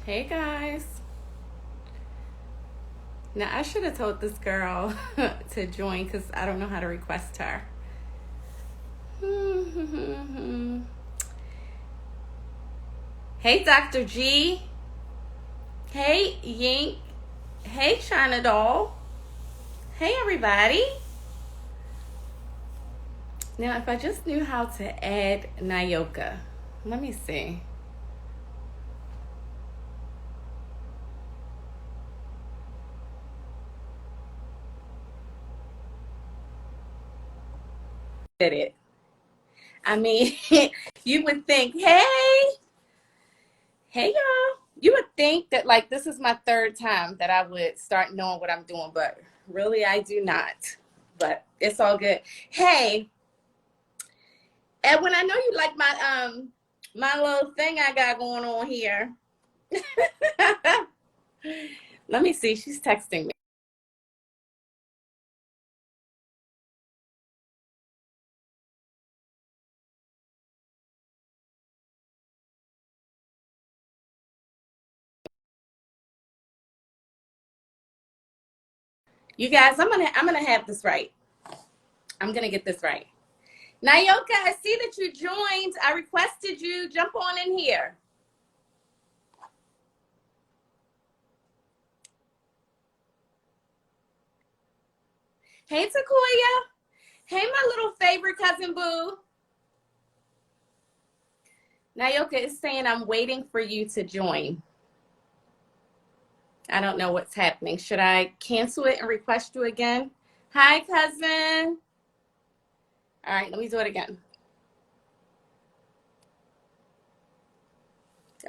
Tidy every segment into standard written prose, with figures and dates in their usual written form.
Hey guys. Now I should have told this girl to join because I don't know how to request her. Hey Dr. G. Hey Yink. Hey China Doll. Hey everybody. Now if I just knew how to add Nayoka. Let me see. Did it. I mean, you would think, hey y'all. You would think that like this is my third time that I would start knowing what I'm doing, but really I do not. But it's all good. Hey, Edwin, I know you like my little thing I got going on here. Let me see. She's texting me. You guys, I'm gonna have this right. I'm gonna get this right. Nayoka, I see that you joined. I requested you. Jump on in here. Hey Takoya. Hey my little favorite cousin boo. Nayoka is saying I'm waiting for you to join. I don't know what's happening. Should I cancel it and request you again? Hi, cousin. All right, let me do it again.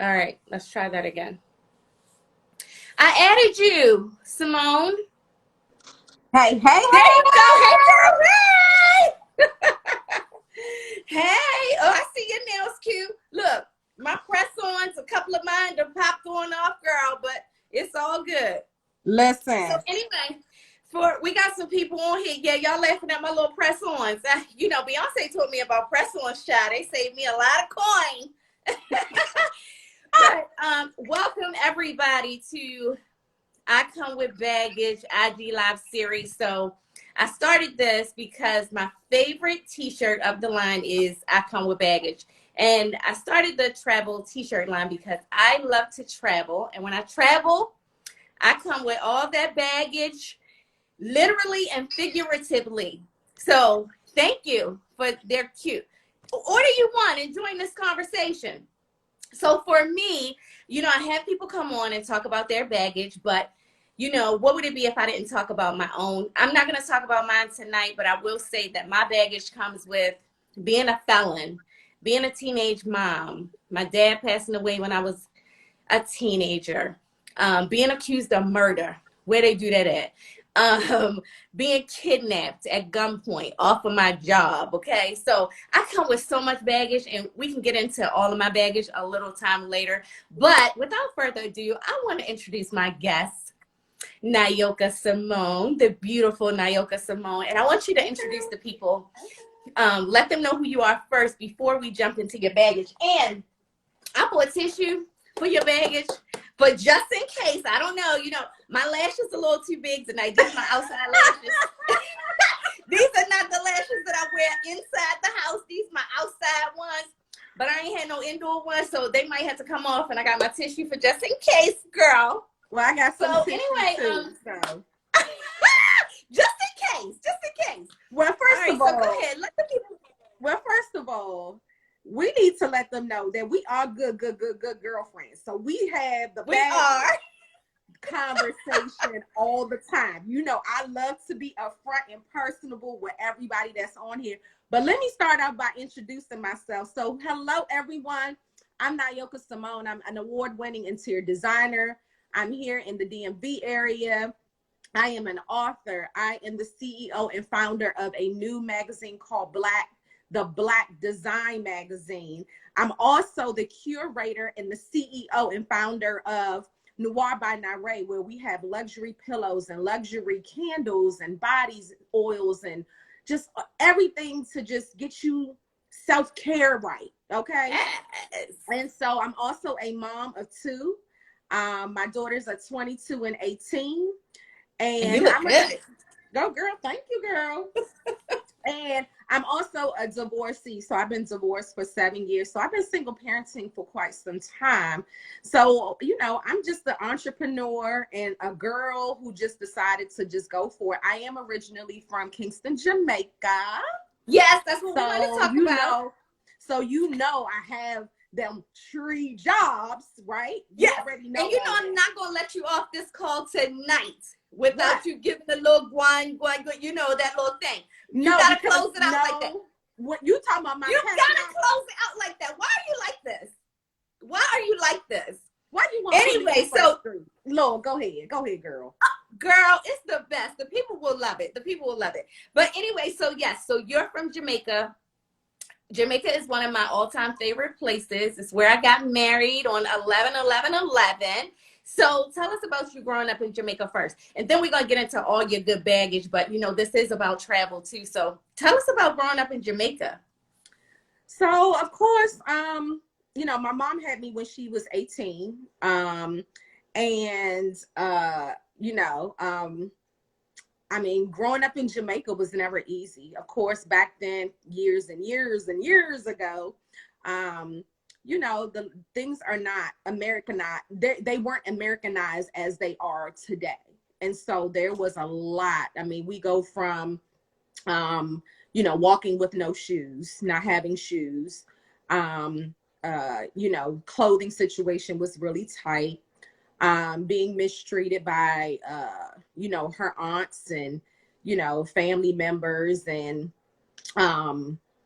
All right, let's try that again. I added you, Simone. Hey, hey, There you hey, go. Hey, girl. Hey. Hey. Oh, I see your nails cute. Look, my press-ons, a couple of mine done popped on off, girl, but it's all good. listen. So anyway, we got some people on here. Yeah, y'all laughing at my little press-ons. You know, Beyonce told me about press-ons, child. They saved me a lot of coin. But welcome everybody to I Come With Baggage IG Live series. So I started this because my favorite t-shirt of the line is I Come With Baggage. And I started the travel t-shirt line because I love to travel. And when I travel, I come with all that baggage, literally and figuratively. So thank you for they're cute. Order you one and join this conversation. So for me, you know, I have people come on and talk about their baggage, but you know, what would it be if I didn't talk about my own? I'm not going to talk about mine tonight, but I will say that my baggage comes with being a felon, being a teenage mom, my dad passing away when I was a teenager, being accused of murder, where they do that at, being kidnapped at gunpoint off of my job. Okay, so I come with so much baggage, and we can get into all of my baggage a little time later. But without further ado, I want to introduce my guest, Nayoka Simone, the beautiful Nayoka Simone, and I want you to introduce the people. Let them know who you are first before we jump into your baggage. And I bought tissue for your baggage, but just in case, I don't know, you know, my lashes a little too big tonight. These are my outside lashes. These are not the lashes that I wear inside the house. These are my outside ones, but I ain't had no indoor ones, so they might have to come off, and I got my tissue for just in case, girl. Well, I got some tissue anyway, too, so. just in case. Well, first of all, so go ahead. Let the people. well, first of all, we need to let them know that we are good girlfriends. So we have the are conversation all the time. You know, I love to be upfront and personable with everybody that's on here. But let me start out by introducing myself. So, hello, everyone. I'm Nayoka Simone. I'm an award-winning interior designer. I'm here in the DMV area. I am an author. I am the CEO and founder of a new magazine called the Black Design Magazine. I'm also the curator and the CEO and founder of Noir by Nare, where we have luxury pillows and luxury candles and bodies oils and just everything to just get you self-care right. Okay. yes. And so I'm also a mom of two. My daughters are 22 and 18. And you And look good. Go girl. Thank you, girl. And I'm also a divorcee. So I've been divorced for 7 years. So I've been single parenting for quite some time. So, I'm just the entrepreneur and a girl who just decided to just go for it. I am originally from Kingston, Jamaica. Yes, that's what we want to talk about. I have them 3 jobs, right? You Yes. already know. And I'm not going to let you off this call tonight without you giving the little guan, that little thing. You got to close it out like that. What you talking about? You got to close it out like that. Why are you like this? Why are you like this? Why you want anyway, so Lord, go ahead, girl. Girl, it's the best. The people will love it. But anyway, so yes, so you're from Jamaica. Jamaica is one of my all-time favorite places. It's where I got married on 11/11/11. So tell us about you growing up in Jamaica first. And then we're going to get into all your good baggage. But, this is about travel, too. So tell us about growing up in Jamaica. So, of course, my mom had me when she was 18. Growing up in Jamaica was never easy. Of course, back then, years and years and years ago, the things are not Americanized. They weren't Americanized as they are today. And so there was a lot. We go from, walking with no shoes, not having shoes. Clothing situation was really tight. Being mistreated by, her aunts and, family members. And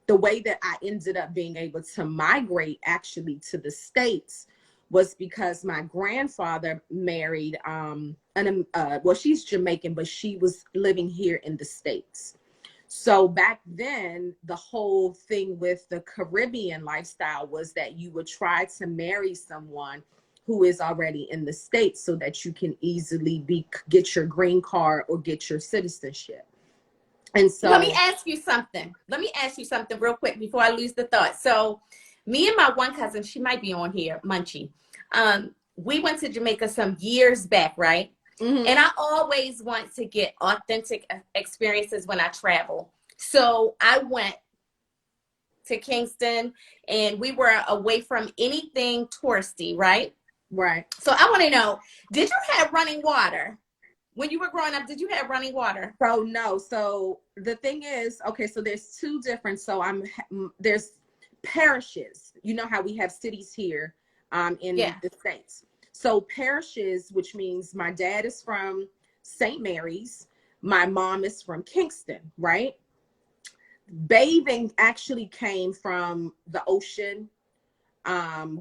the way that I ended up being able to migrate actually to the States was because my grandfather married, she's Jamaican, but she was living here in the States. So back then, the whole thing with the Caribbean lifestyle was that you would try to marry someone who is already in the States so that you can easily get your green card or get your citizenship. And so let me ask you something real quick before I lose the thought. So me and my one cousin, she might be on here, Munchie. We went to Jamaica some years back, right? Mm-hmm. And I always want to get authentic experiences when I travel. So I went to Kingston and we were away from anything touristy, right? Right. So I want to know, did you have running water? When you were growing up, did you have running water? So no. So the thing is, okay, so there's two different, there's parishes. You know how we have cities here in the States. So parishes, which means my dad is from St. Mary's, my mom is from Kingston, right? Bathing actually came from the ocean,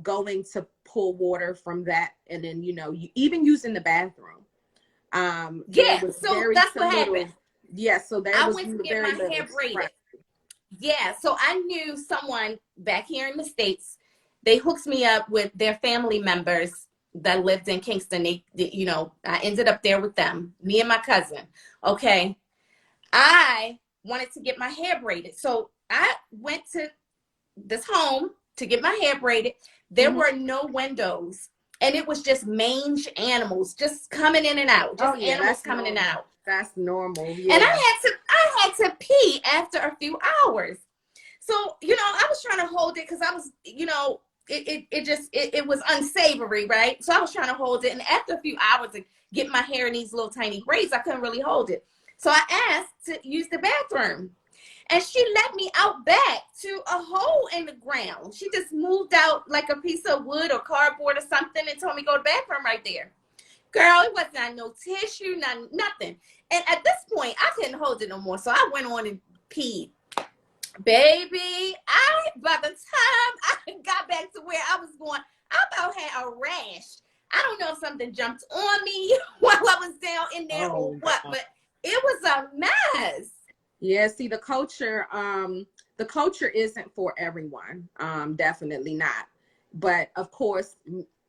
going to pull water from that, and then, even using the bathroom. So that's what happened. So I went to get my hair braided. Right. Yeah, so I knew someone back here in the States. They hooked me up with their family members that lived in Kingston. I ended up there with them, me and my cousin. Okay. I wanted to get my hair braided. So I went to this home to get my hair braided. There were no windows. And it was just mange animals just coming in and out. Animals coming in and out. That's normal. Yeah. And I had to pee after a few hours. So, I was trying to hold it because I was, it was unsavory, right? So I was trying to hold it. And after a few hours to get my hair in these little tiny braids, I couldn't really hold it. So I asked to use the bathroom. And she let me out back to a hole in the ground. She just moved out like a piece of wood or cardboard or something and told me go to the bathroom right there. Girl, it wasn't no tissue, nothing. And at this point, I couldn't hold it no more. So I went on and peed. Baby, by the time I got back to where I was going, I about had a rash. I don't know if something jumped on me while I was down in there or what, but it was a mess. Yeah, see, the culture isn't for everyone. Definitely not. But of course,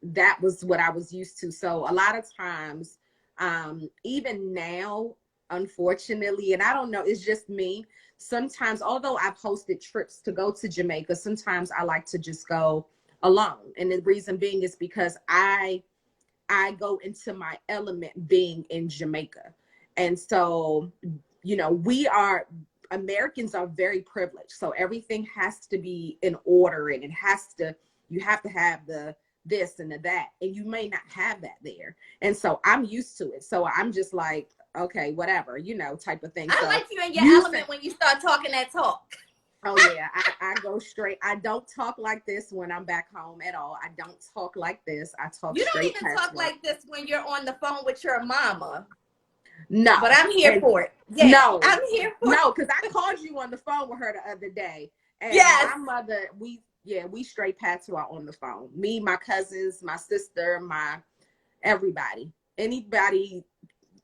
that was what I was used to. So a lot of times, even now, unfortunately, and I don't know, it's just me. Sometimes, although I've hosted trips to go to Jamaica, sometimes I like to just go alone. And the reason being is because I I go into my element being in Jamaica. And so, you know, Americans are very privileged. So everything has to be in order, and you have to have the this and the that, and you may not have that there. And so I'm used to it. So I'm just like, okay, whatever, you know, type of thing. I so like you in your element when you start talking that talk. Oh yeah, I go straight. I don't talk like this when I'm back home at all. I don't talk like this. I talk You don't straight even talk like this when you're on the phone with your mama. No. But I'm here for it. Yeah, no. I'm here for it. No, because I called you on the phone with her the other day. And yes. My mother, we straight patois on the phone. Me, my cousins, my sister, everybody. Anybody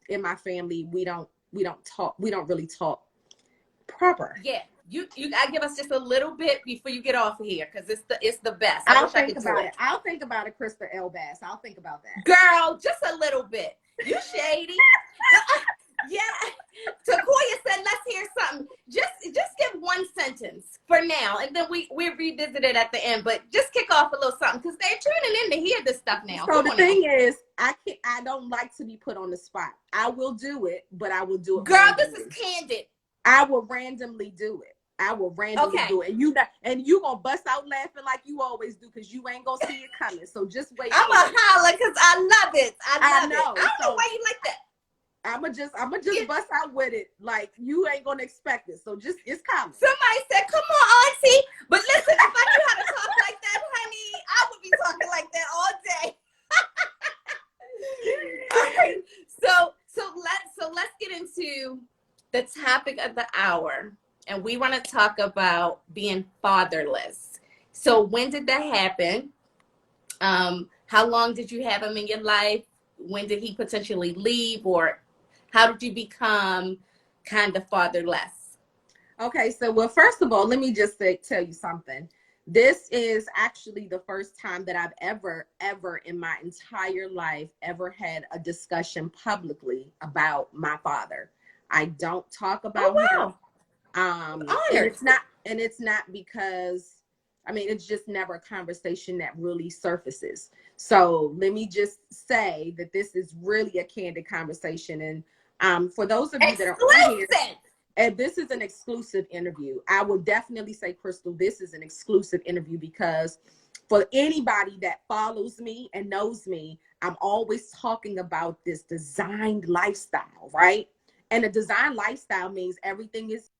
in my family, we don't really talk proper. Yeah. You gotta give us just a little bit before you get off of here, because it's the best. I'll think about it. I'll think about it, Krista L. Bass. I'll think about that. Girl, just a little bit. You shady. Yeah. Takoya said, let's hear something. Just give one sentence for now, and then we revisit it at the end. But just kick off a little something, because they're tuning in to hear this stuff now. So the thing is, I don't like to be put on the spot. I will do it, but I will do it. Girl, randomly. This is candid. I will randomly do it. I will randomly do it. And you gonna bust out laughing like you always do, because you ain't gonna see it coming. So just wait. I'm gonna holler because I love it. I know. I don't know why you like that. I'ma just bust out with it. Like, you ain't gonna expect it. So just, it's coming. Somebody said, come on, auntie. But listen, if I knew how to talk like that, honey, I would be talking like that all day. Okay. So let's get into the topic of the hour. And we want to talk about being fatherless. So when did that happen? How long did you have him in your life? When did he potentially leave? Or how did you become kind of fatherless? Okay, so well, first of all, let me just tell you something. This is actually the first time that I've ever in my entire life ever had a discussion publicly about my father. I don't talk about him. And it's not because, I mean, it's just never a conversation that really surfaces. So let me just say that this is really a candid conversation. And for those of you that are on here, and this is an exclusive interview, I will definitely say, Crystal, this is an exclusive interview, because for anybody that follows me and knows me, I'm always talking about this designed lifestyle, right? And a design lifestyle means everything is,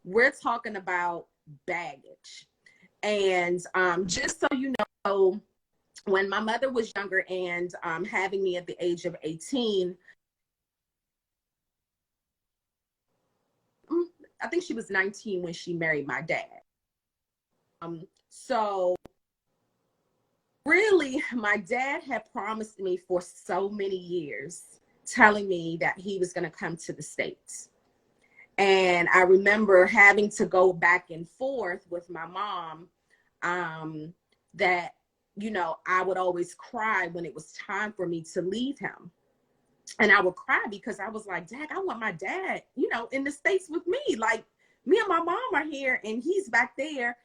we're talking about baggage. And just so you know, when my mother was younger and having me at the age of 18, I think she was 19 when she married my dad. So really, my dad had promised me for so many years, telling me that he was going to come to the States. And I remember having to go back and forth with my mom, that, you know, I would always cry when it was time for me to leave him. And I would cry because I was like, Dad, I want my dad, you know, in the States with me. Like, me and my mom are here and he's back there.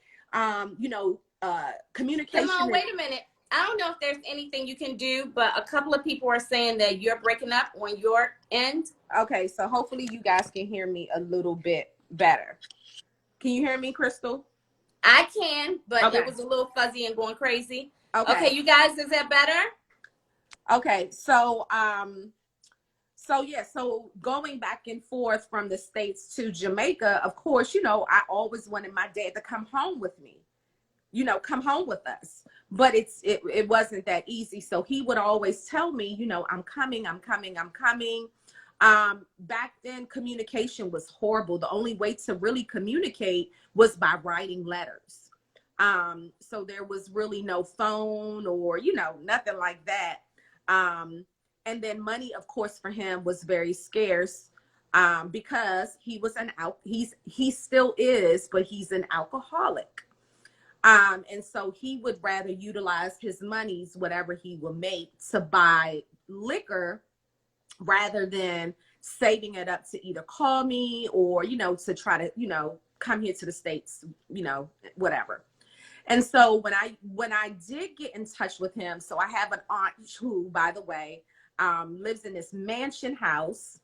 Communication. Come on, wait a minute. I don't know if there's anything you can do, but a couple of people are saying that you're breaking up on your end. Okay, so hopefully you guys can hear me a little bit better. Can you hear me, Crystal? I can, but okay. It was a little fuzzy and going crazy. Okay, you guys, is that better? Okay, so going back and forth from the States to Jamaica, of course, you know, I always wanted my dad to come home with me, you know, come home with us. But it wasn't that easy. So he would always tell me, you know, I'm coming. Back then, communication was horrible. The only way to really communicate was by writing letters. So there was really no phone or, you know, nothing like that. And then money, of course, for him was very scarce, because he was he still is, but he's an alcoholic. And so he would rather utilize his monies, whatever he will make, to buy liquor rather than saving it up to either call me or, you know, to try to, you know, come here to the States, you know, whatever. And so when I did get in touch with him, so I have an aunt who, by the way, lives in this mansion house,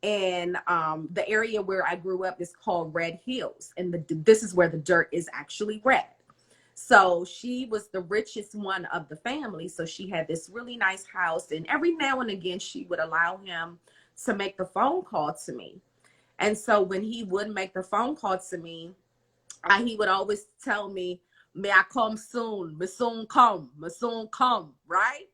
and the area where I grew up is called Red Hills, and this is where the dirt is actually red. So she was the richest one of the family. So she had this really nice house, and every now and again she would allow him to make the phone call to me. And so when he would make the phone call to me, he would always tell me, "May I come soon? Me soon come, me soon come," right?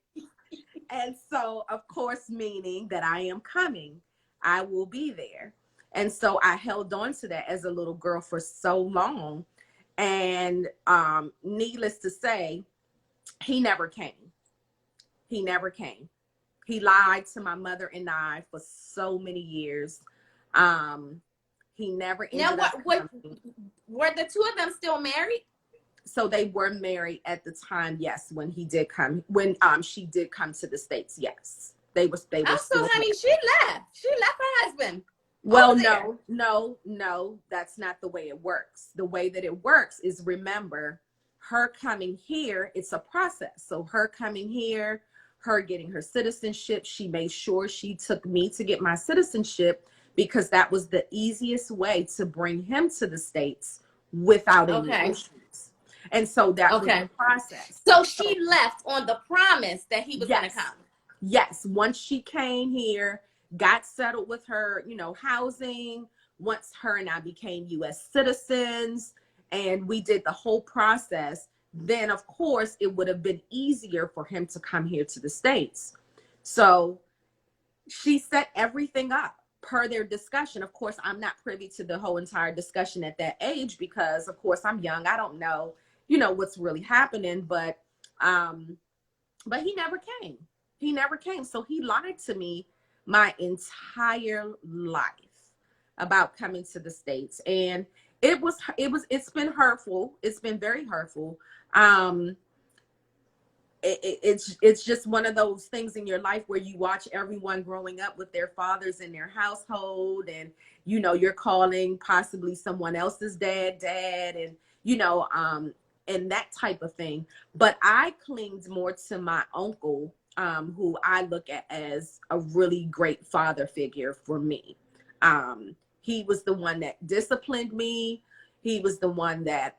And so, of course, meaning that I am coming, I will be there. And so I held on to that as a little girl for so long. And needless to say, he never came. He never came. He lied to my mother and I for so many years. He never ended Now, up coming. were the two of them still married? So they were married at the time, yes, when he did come, when she did come to the States, yes. They were Oh, so still honey, married. she left. She left her husband. Well, over there. no, that's not the way it works. The way that it works is, remember, her coming here, it's a process. So her coming here, her getting her citizenship, she made sure she took me to get my citizenship because that was the easiest way to bring him to the States without any Okay. issues. And so that was Okay. the process. So she left on the promise that he was going to Yes. come. Yes. Once she came here, got settled with her, housing, once her and I became US citizens, and we did the whole process, then of course it would have been easier for him to come here to the States. So she set everything up per their discussion. Of course, I'm not privy to the whole entire discussion at that age because, of course, I'm young. I don't know, what's really happening. But he never came. He never came. So he lied to me my entire life about coming to the States, and it's been hurtful. It's been very hurtful. It's just one of those things in your life where you watch everyone growing up with their fathers in their household, and you're calling possibly someone else's dad, and and that type of thing. But I clinged more to my uncle, who I look at as a really great father figure for me. He was the one that disciplined me. He was the one that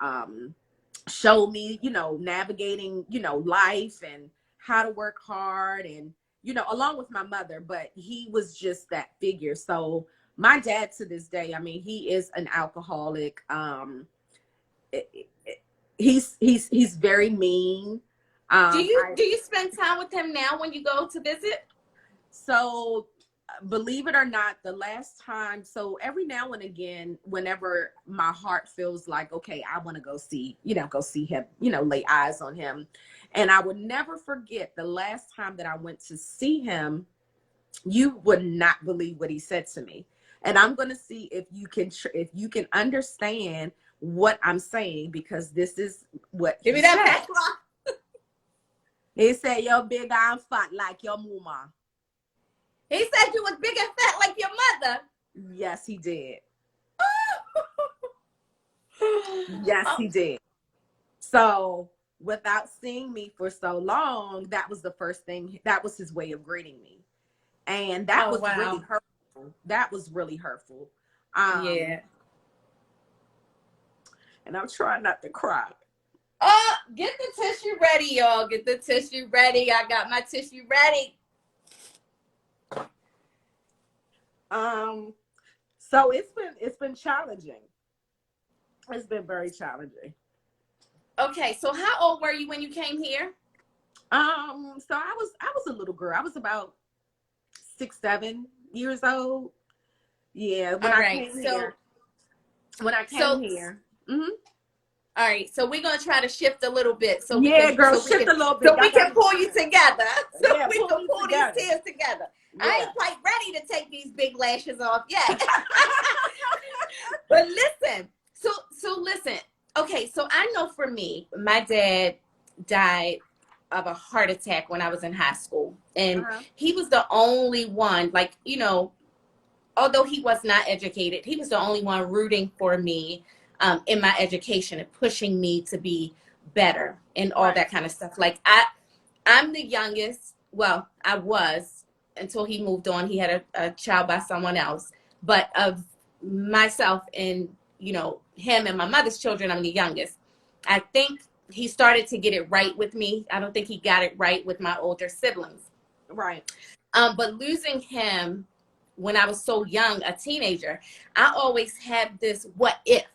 showed me, navigating, life and how to work hard, and, along with my mother, but he was just that figure. So my dad, to this day, I mean, he is an alcoholic. He's very mean. Do you spend time with him now when you go to visit? So believe it or not, the last time, so every now and again, whenever my heart feels like, okay, I want to go see him, lay eyes on him. And I would never forget the last time that I went to see him. You would not believe what he said to me. And I'm going to see if you can understand what I'm saying, because this is what Give me he that said. back. He said, "You're big and fat like your mama." He said you was big and fat like your mother. Yes, he did. Yes, he did. So without seeing me for so long, that was the first thing. That was his way of greeting me. And that was really hurtful. That was really hurtful. Yeah. And I'm trying not to cry. Oh, get the tissue ready, y'all. Get the tissue ready. I got my tissue ready. So it's been challenging. It's been very challenging. Okay, so how old were you when you came here? So I was a little girl. I was about 6, 7 years old. Yeah, when I came here. Mm-hmm. All right, so we're gonna try to shift a little bit, shift a little bit, so we can pull you together, so yeah, we can pull these tears together. Yeah. I ain't quite ready to take these big lashes off yet. But listen, so listen. Okay, so I know for me, my dad died of a heart attack when I was in high school, and he was the only one, like, although he was not educated, he was the only one rooting for me in my education and pushing me to be better and all Right. that kind of stuff. Like I'm the youngest. Well, I was until he moved on. He had a child by someone else. But of myself and, you know, him and my mother's children, I'm the youngest. I think he started to get it right with me. I don't think he got it right with my older siblings. Right. But losing him when I was so young, a teenager, I always had this what if.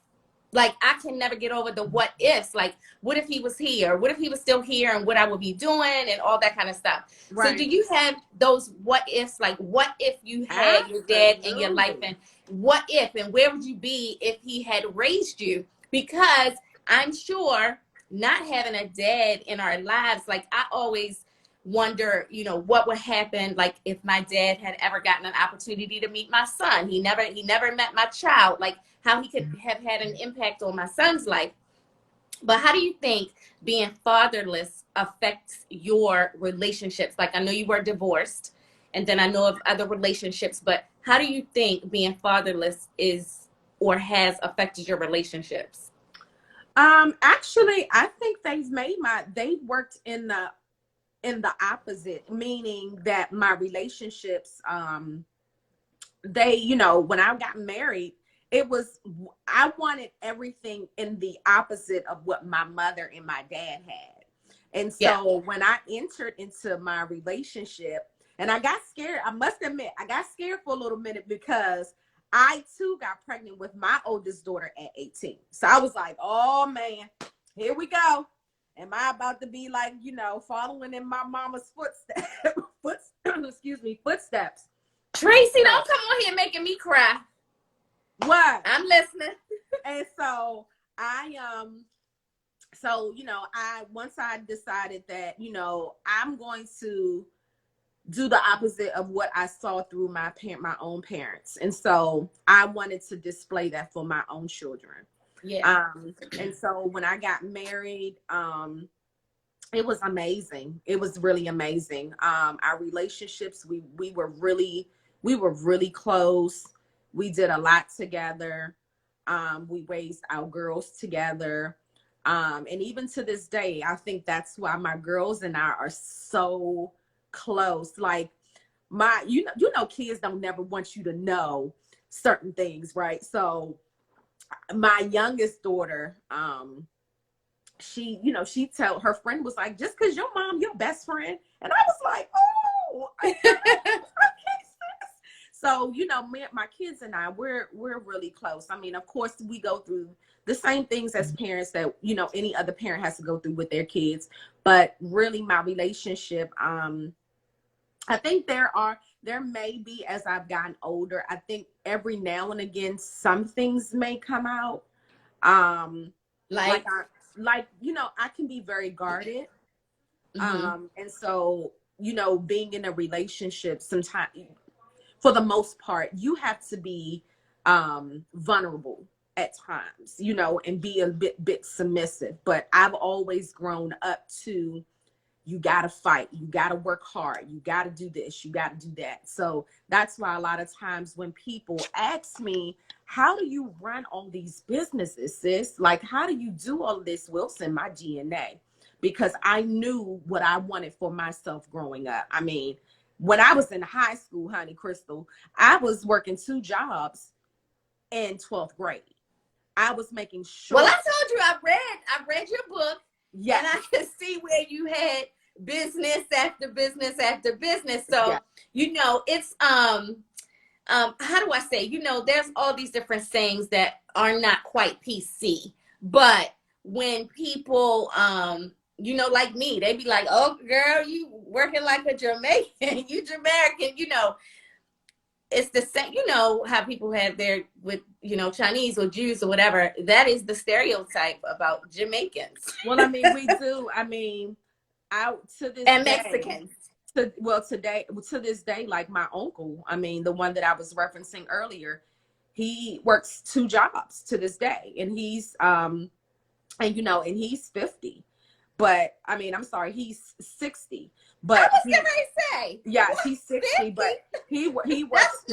Like, I can never get over the what ifs. Like, what if he was here? What if he was still here and what I would be doing and all that kind of stuff. Right. So do you have those what ifs? Like, what if you had your dad in your life, and what if, and where would you be if he had raised you? Because I'm sure not having a dad in our lives, like, I always wonder, you know, what would happen, like, if my dad had ever gotten an opportunity to meet my son. He never met my child. Like, how he could have had an impact on my son's life. But how do you think being fatherless affects your relationships? Like, I know you were divorced, and then I know of other relationships, but how do you think being fatherless is or has affected your relationships? Actually, I think they worked in the opposite, meaning that my relationships, they, you know, when I got married, I wanted everything in the opposite of what my mother and my dad had. And Yeah. so when I entered into my relationship, and I got scared, I must admit, I got scared for a little minute because I too got pregnant with my oldest daughter at 18. So I was like, oh man, here we go. Am I about to be like, you know, following in my mama's footsteps? Footsteps. Tracy, don't come on here making me cry. What? I'm listening. And so you know, once I decided that, you know, I'm going to do the opposite of what I saw through my own parents. And so I wanted to display that for my own children. Yeah. And so when I got married, it was amazing. It was really amazing. Our relationships, we were really close. We did a lot together. We raised our girls together. And even to this day, I think that's why my girls and I are so close. Like you know, kids don't never want you to know certain things, right? So my youngest daughter, she, you know, she tell her friend was like, just because your mom your best friend. And I was like, oh, okay. So, you know, my kids and I, we're really close. I mean, of course, we go through the same things as parents that, you know, any other parent has to go through with their kids. But really, my relationship, I think there may be, as I've gotten older, I think every now and again, some things may come out. Like you know, I can be very guarded. And so, you know, being in a relationship, sometimes, for the most part, you have to be vulnerable at times, you know, and be a bit submissive. But I've always grown up to, you got to fight, you got to work hard, you got to do this, you got to do that. So that's why a lot of times when people ask me, how do you run all these businesses, sis? Like, how do you do all this? Wilson, my DNA, because I knew what I wanted for myself growing up. I mean, when I was in high school, honey, Crystal, I was working 2 jobs in 12th grade. I was making sure. Well, I told you, I read your book. Yes. And I could see where you had business after business after business. So, yes. You know, it's how do I say, you know, there's all these different sayings that are not quite PC, but when people you know, like me, they be like, oh girl, you working like a Jamaican, you Jamaican, you know. It's the same, you know, how people have their, with, you know, Chinese or Jews or whatever. That is the stereotype about Jamaicans. Well, I mean, we do. I mean, to this and day, Mexicans. To this day, like my uncle, I mean, the one that I was referencing earlier, he works 2 jobs to this day, and he's and you know, and he's 50. But I mean, I'm sorry, he's 60. But I was gonna say, yeah, he's 60, 50? but he works.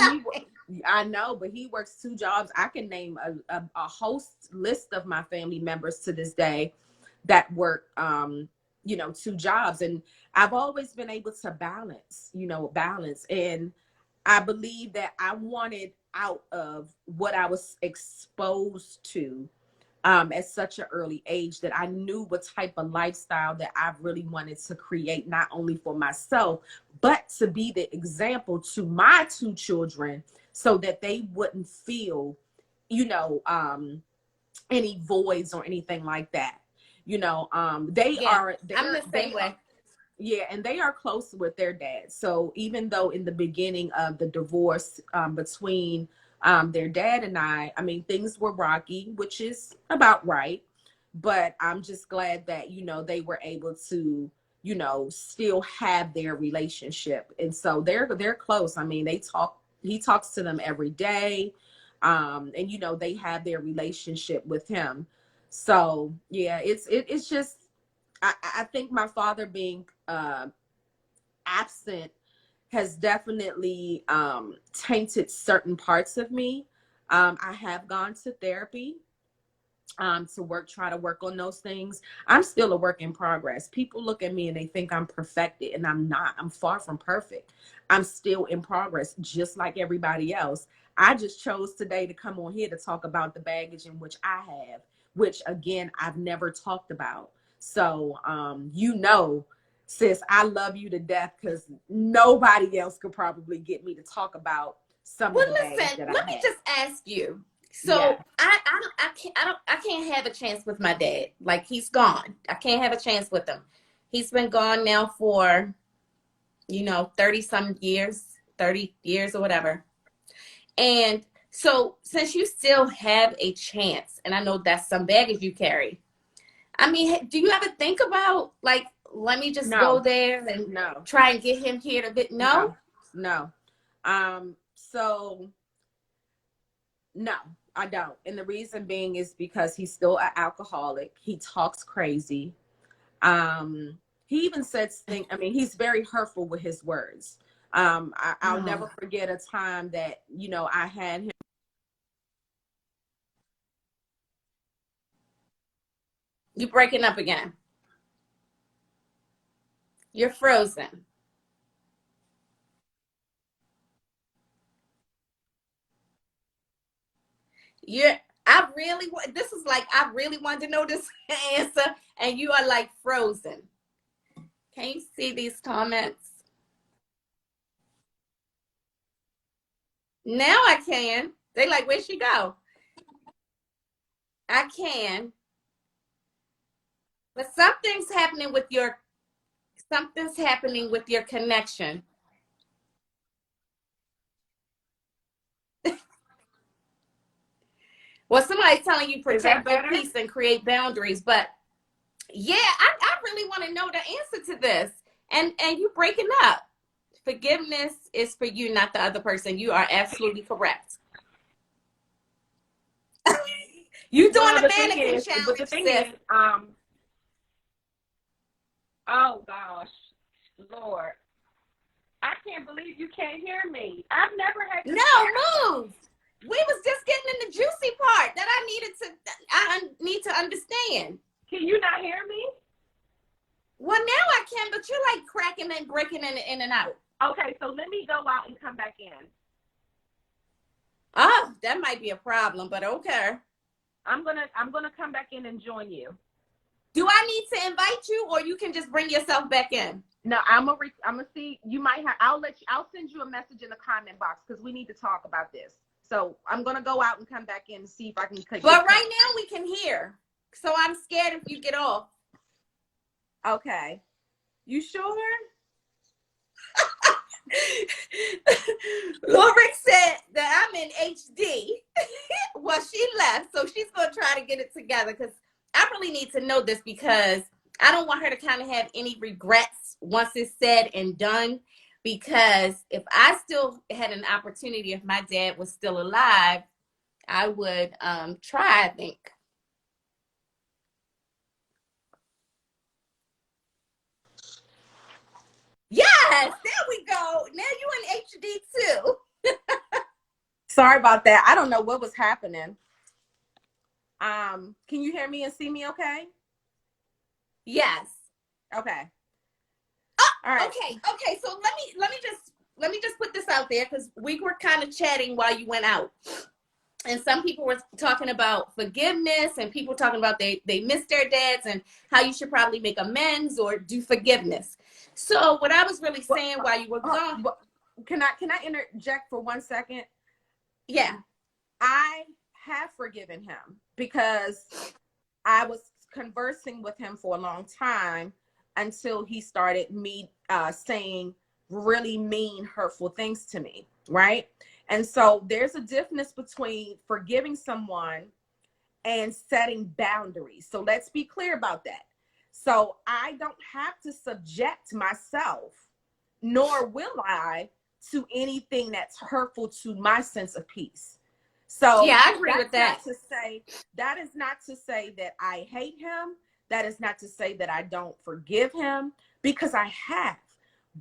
I know, but he works 2 jobs. I can name a host list of my family members to this day that work, you know, 2 jobs. And I've always been able to balance, balance. And I believe that I wanted out of what I was exposed to at such an early age, that I knew what type of lifestyle that I really wanted to create, not only for myself, but to be the example to my 2 children, so that they wouldn't feel, you know, any voids or anything like that. They Yeah, are, I'm the same way. yeah, and they are close with their dad. So even though in the beginning of the divorce, between their dad and I mean, things were rocky, which is about right. But I'm just glad that, they were able to, still have their relationship. And so they're close. I mean, he talks to them every day. And they have their relationship with him. So yeah, it's just, I think my father being absent has definitely tainted certain parts of me. I have gone to therapy to try to work on those things. I'm still a work in progress. People look at me and they think I'm perfected, and I'm not. I'm far from perfect. I'm still in progress, just like everybody else. I just chose today to come on here to talk about the baggage in which I have, which again, I've never talked about. So, sis, I love you to death, because nobody else could probably get me to talk about some of Well, the baggage listen, that let I me have. just ask you. Yeah. So I can't have a chance with my dad. Like, he's gone. I can't have a chance with him. He's been gone now for 30 some years, 30 years or whatever. And so since you still have a chance, and I know that's some baggage you carry, I mean, do you ever think about, like, let me just go No, there and no. try and get him here to bit? No? No, no. So no, I don't. And the reason being is because he's still an alcoholic. He talks crazy. He even says things, I mean, he's very hurtful with his words. I'll never Oh, forget a time that, I had him. you breaking up again. You're frozen. You're this is like, I really wanted to know this answer, and you are like frozen. Can you see these comments? Now I can. They like, where'd she go? I can. But something's happening with your connection. Well, somebody's telling you Is that protect your better? peace and create boundaries. But yeah, I really want to know the answer to this. And you breaking up. Forgiveness is for you, not the other person. You are absolutely correct. You doing Well, the mannequin but the challenge, thing sis. is, oh gosh, Lord, I can't believe you can't hear me. I've never had this No, happen. move. We was just getting in the juicy part that I need to understand. Can you not hear me? Well, now I can, but you're like cracking and breaking in and out. Okay, so let me go out and come back in. Oh, that might be a problem, but okay. I'm gonna come back in and join you. Do I need to invite you, or you can just bring yourself back in? No, I'm gonna see. You might have. I'll send you a message in the comment box, because we need to talk about this. So I'm gonna go out and come back in and see if I can. But right now we can hear. So I'm scared if you get off. Okay. You sure? Lorik said that I'm in HD. Well, she left, so she's gonna try to get it together, because I really need to know this, because I don't want her to kind of have any regrets once it's said and done. Because if I still had an opportunity, if my dad was still alive, I would try, I think. Yes, there we go. Now you in HD too. Sorry about that. I don't know what was happening. Can you hear me and see me okay? Yes. Okay. Oh, All right. okay. So let me just put this out there, because we were kind of chatting while you went out. And some people were talking about forgiveness, and people talking about they miss their dads and how you should probably make amends or do forgiveness. So what I was really saying while you were gone. Can I interject for 1 second? Yeah. I have forgiven him because I was conversing with him for a long time until he started me saying really mean, hurtful things to me, right? And so there's a difference between forgiving someone and setting boundaries. So let's be clear about that. So I don't have to subject myself, nor will I, to anything that's hurtful to my sense of peace. So yeah, I agree with that. That is not to say that I hate him. That is not to say that I don't forgive him, because I have.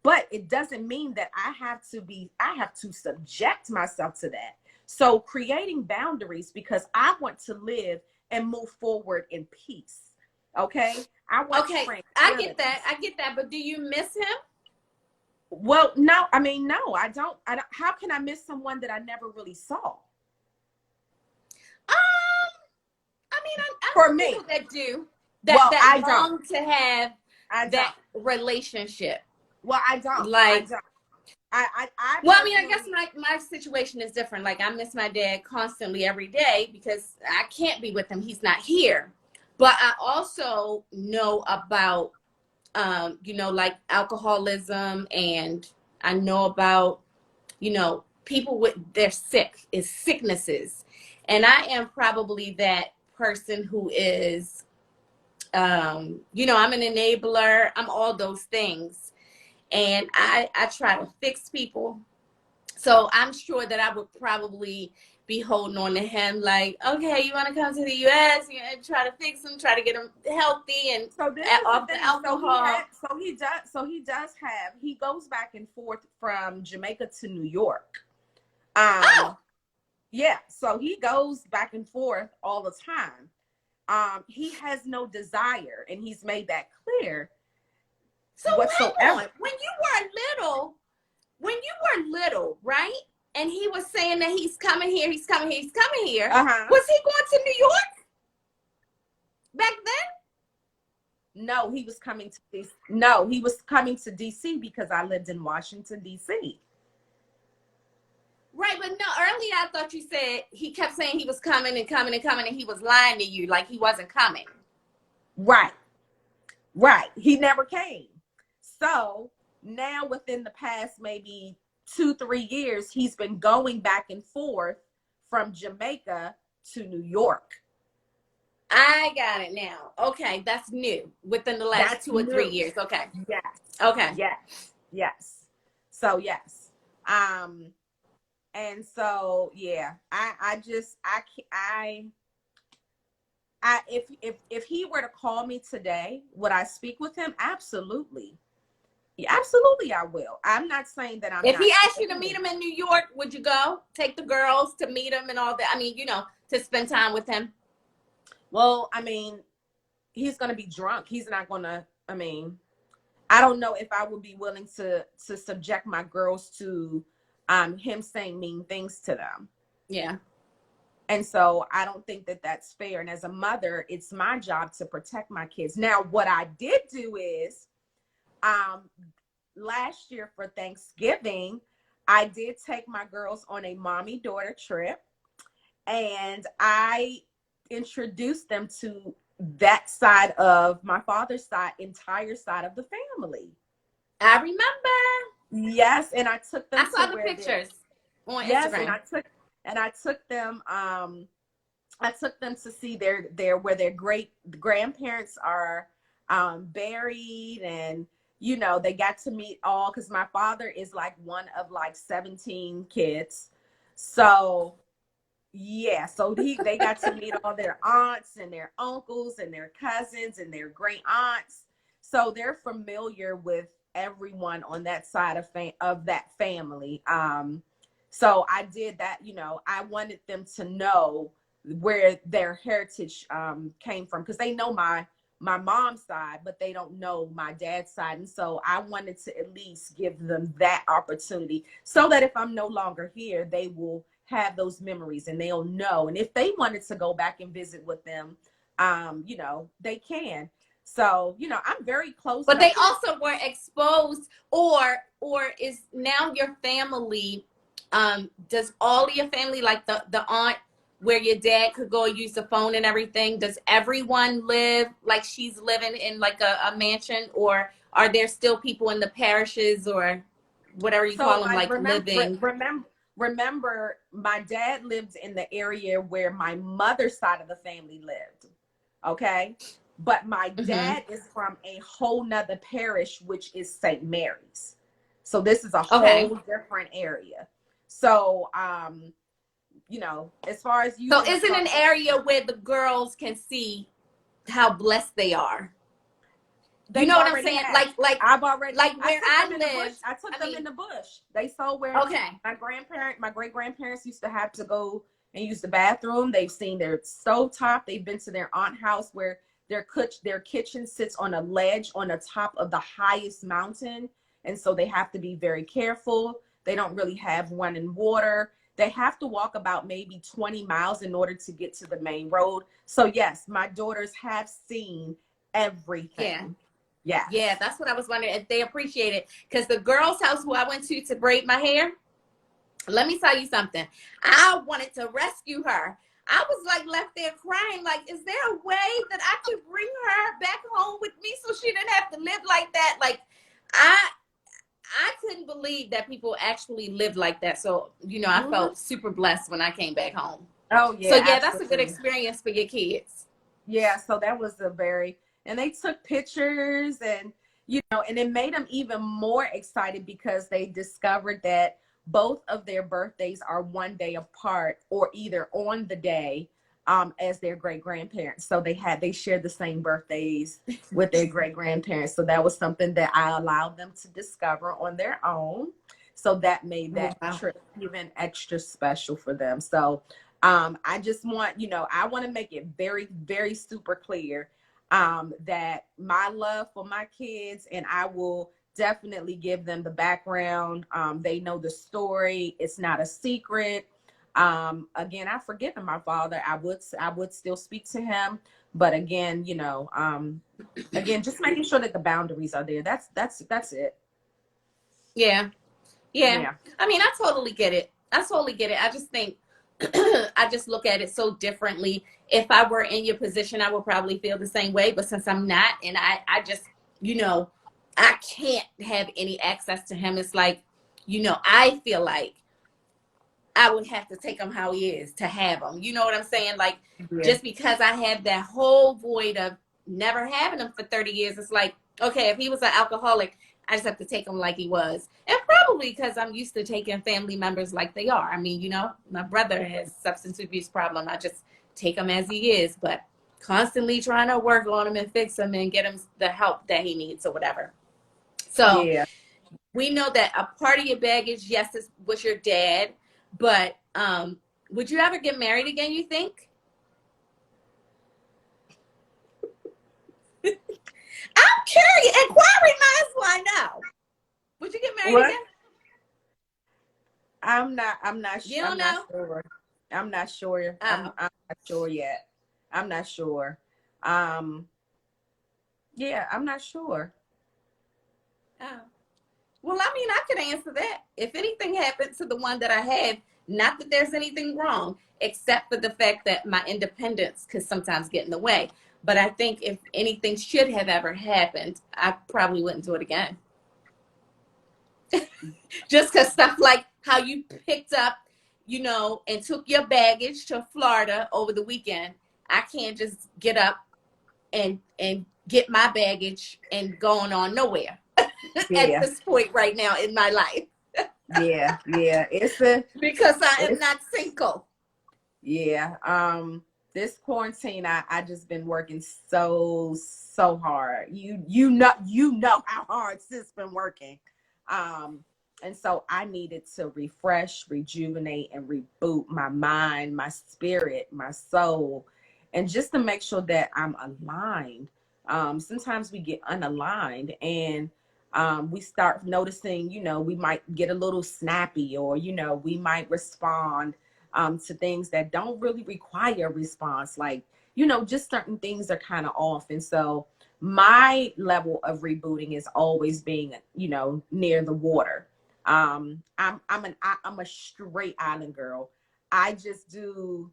But it doesn't mean that I have to subject myself to that. So creating boundaries, because I want to live and move forward in peace. Okay? I want Okay, I get that. But do you miss him? Well, no, I mean, no, I don't. How can I miss someone that I never really saw? I mean, I For know me, people that do well, that I long don't. to have I that don't. relationship. Well, I don't. I Like, don't. I well, I mean, I guess personally. my situation is different. Like, I miss my dad constantly every day because I can't be with him. He's not here. But I also know about, like alcoholism, and I know about, people with their sicknesses. And I am probably that person who is, I'm an enabler. I'm all those things. And I try to fix people. So I'm sure that I would probably be holding on to him like, okay, you want to come to the U.S., you know, try to fix him, try to get him healthy and So this is the off the thing. alcohol. He goes back and forth from Jamaica to New York. Oh, Yeah. So he goes back and forth all the time. He has no desire, and he's made that clear so hang on. whatsoever. When you were little, right? And he was saying that he's coming here, he's coming here, he's coming here. Uh-huh. Was he going to New York back then? No, he was coming to DC. No, he was coming to DC because I lived in Washington, DC. Right, but no, earlier I thought you said he kept saying he was coming and coming and coming, and he was lying to you like he wasn't coming. Right. Right. He never came. So now within the past maybe 2-3 years, he's been going back and forth from Jamaica to New York. I got it now. Okay, that's new within the last That's 2 or 3 new. years. Okay. Yes. Okay. Yes. So yes. And so yeah, if he were to call me today, would I speak with him? Absolutely. Yeah, absolutely I will. I'm not saying that I'm If not he asked you to meet saying. him in New York, would you go? Take the girls to meet him and all that? I mean, to spend time with him. Well, I mean, he's going to be drunk. He's not going to, I mean, I don't know if I would be willing to subject my girls to him saying mean things to them. Yeah. And so I don't think that that's fair. And as a mother, it's my job to protect my kids. Now, what I did do is last year for Thanksgiving, I did take my girls on a mommy-daughter trip, and I introduced them to that side of my father's side, entire side of the family. I remember. Yes, and I took them I saw to the where pictures on yes, Instagram. and I took them to see their where their great grandparents are buried, and they got to meet all, because my father is like one of like 17 kids. So yeah, so they got to meet all their aunts and their uncles and their cousins and their great aunts. So they're familiar with everyone on that side of that family. So I did that, I wanted them to know where their heritage came from, because they know my my mom's side, but they don't know my dad's side. And so I wanted to at least give them that opportunity so that if I'm no longer here, they will have those memories and they'll know. And if they wanted to go back and visit with them, you know, they can. So, you know, I'm very close. But they also were exposed, or is now your family, does all of your family, like the aunt where your dad could go use the phone and everything, does everyone live like she's living in like a mansion, or are there still people in the parishes or whatever you call them, like living? Remember, my dad lived in the area where my mother's side of the family lived. Okay. But my dad is from a whole nother parish, which is St. Mary's. So this is a whole different area. So, you know, as far as you. So is it an area where the girls can see how blessed they are? You know what I'm saying? Like I've already, like where I live. I took them in the bush. They saw where my great grandparents used to have to go and use the bathroom. They've seen their stovetop. They've been to their aunt house where their kitchen sits on a ledge on the top of the highest mountain. And so they have to be very careful. They don't really have running water. They have to walk about maybe 20 miles in order to get to the main road. So yes, my daughters have seen everything. Yeah, that's what I was wondering if they appreciate it. Because the girl's house who I went to braid my hair, let me tell you something. I wanted to rescue her. I was like left there crying, like, is there a way that I could bring her back home with me so she didn't have to live like that? Like, I couldn't believe that people actually lived like that. So, you know, I felt super blessed when I came back home. Oh, yeah. So, yeah, that's a good experience for your kids. Yeah, so that was and they took pictures and, you know, and it made them even more excited because they discovered that both of their birthdays are one day apart or either on the day as their great grandparents. So they shared the same birthdays with their great grandparents. So that was something that I allowed them to discover on their own. So that made that trip even extra special for them. So I just want, you know, I want to make it very, very super clear that my love for my kids, and I will definitely give them the background. They know the story. It's not a secret. Again, I've forgiven my father. I would still speak to him, but again, you know, again, just making sure that the boundaries are there. That's it. Yeah. I mean, I totally get it. I just think I just look at it so differently. If I were in your position, I would probably feel the same way. But since I'm not, and I just, you know, I can't have any access to him. It's like, you know, I feel like I would have to take him how he is to have him. You know what I'm saying? Like, just because I have that whole void of never having him for 30 years, it's like, okay, if he was an alcoholic, I just have to take him like he was. And probably because I'm used to taking family members like they are. I mean, you know, my brother has substance abuse problem. I just take him as he is, but constantly trying to work on him and fix him and get him the help that he needs or whatever. So we know that a part of your baggage, yes, was your dad, but would you ever get married again, you think? I'm curious. Inquiring minds why now. Would you get married again? I'm not sure. You don't know? I'm not sure. Oh. I'm not sure yet. I'm not sure. Yeah, I'm not sure. Oh. Well, I mean, I could answer that. If anything happened to the one that I had, not that there's anything wrong, except for the fact that my independence could sometimes get in the way. But I think if anything should have ever happened, I probably wouldn't do it again. Just because stuff like how you picked up, you know, and took your baggage to Florida over the weekend. I can't just get up and get my baggage and going on nowhere at this point right now in my life. Yeah. Because I am not single. Yeah. This quarantine, I just been working so hard. You know how hard sis been working. And so I needed to refresh, rejuvenate, and reboot my mind, my spirit, my soul, and just to make sure that I'm aligned sometimes we get unaligned, and we start noticing, we might get a little snappy, or, we might respond to things that don't really require a response. Like, just certain things are kind of off. And so my level of rebooting is always being, near the water. I'm a straight island girl. I just do,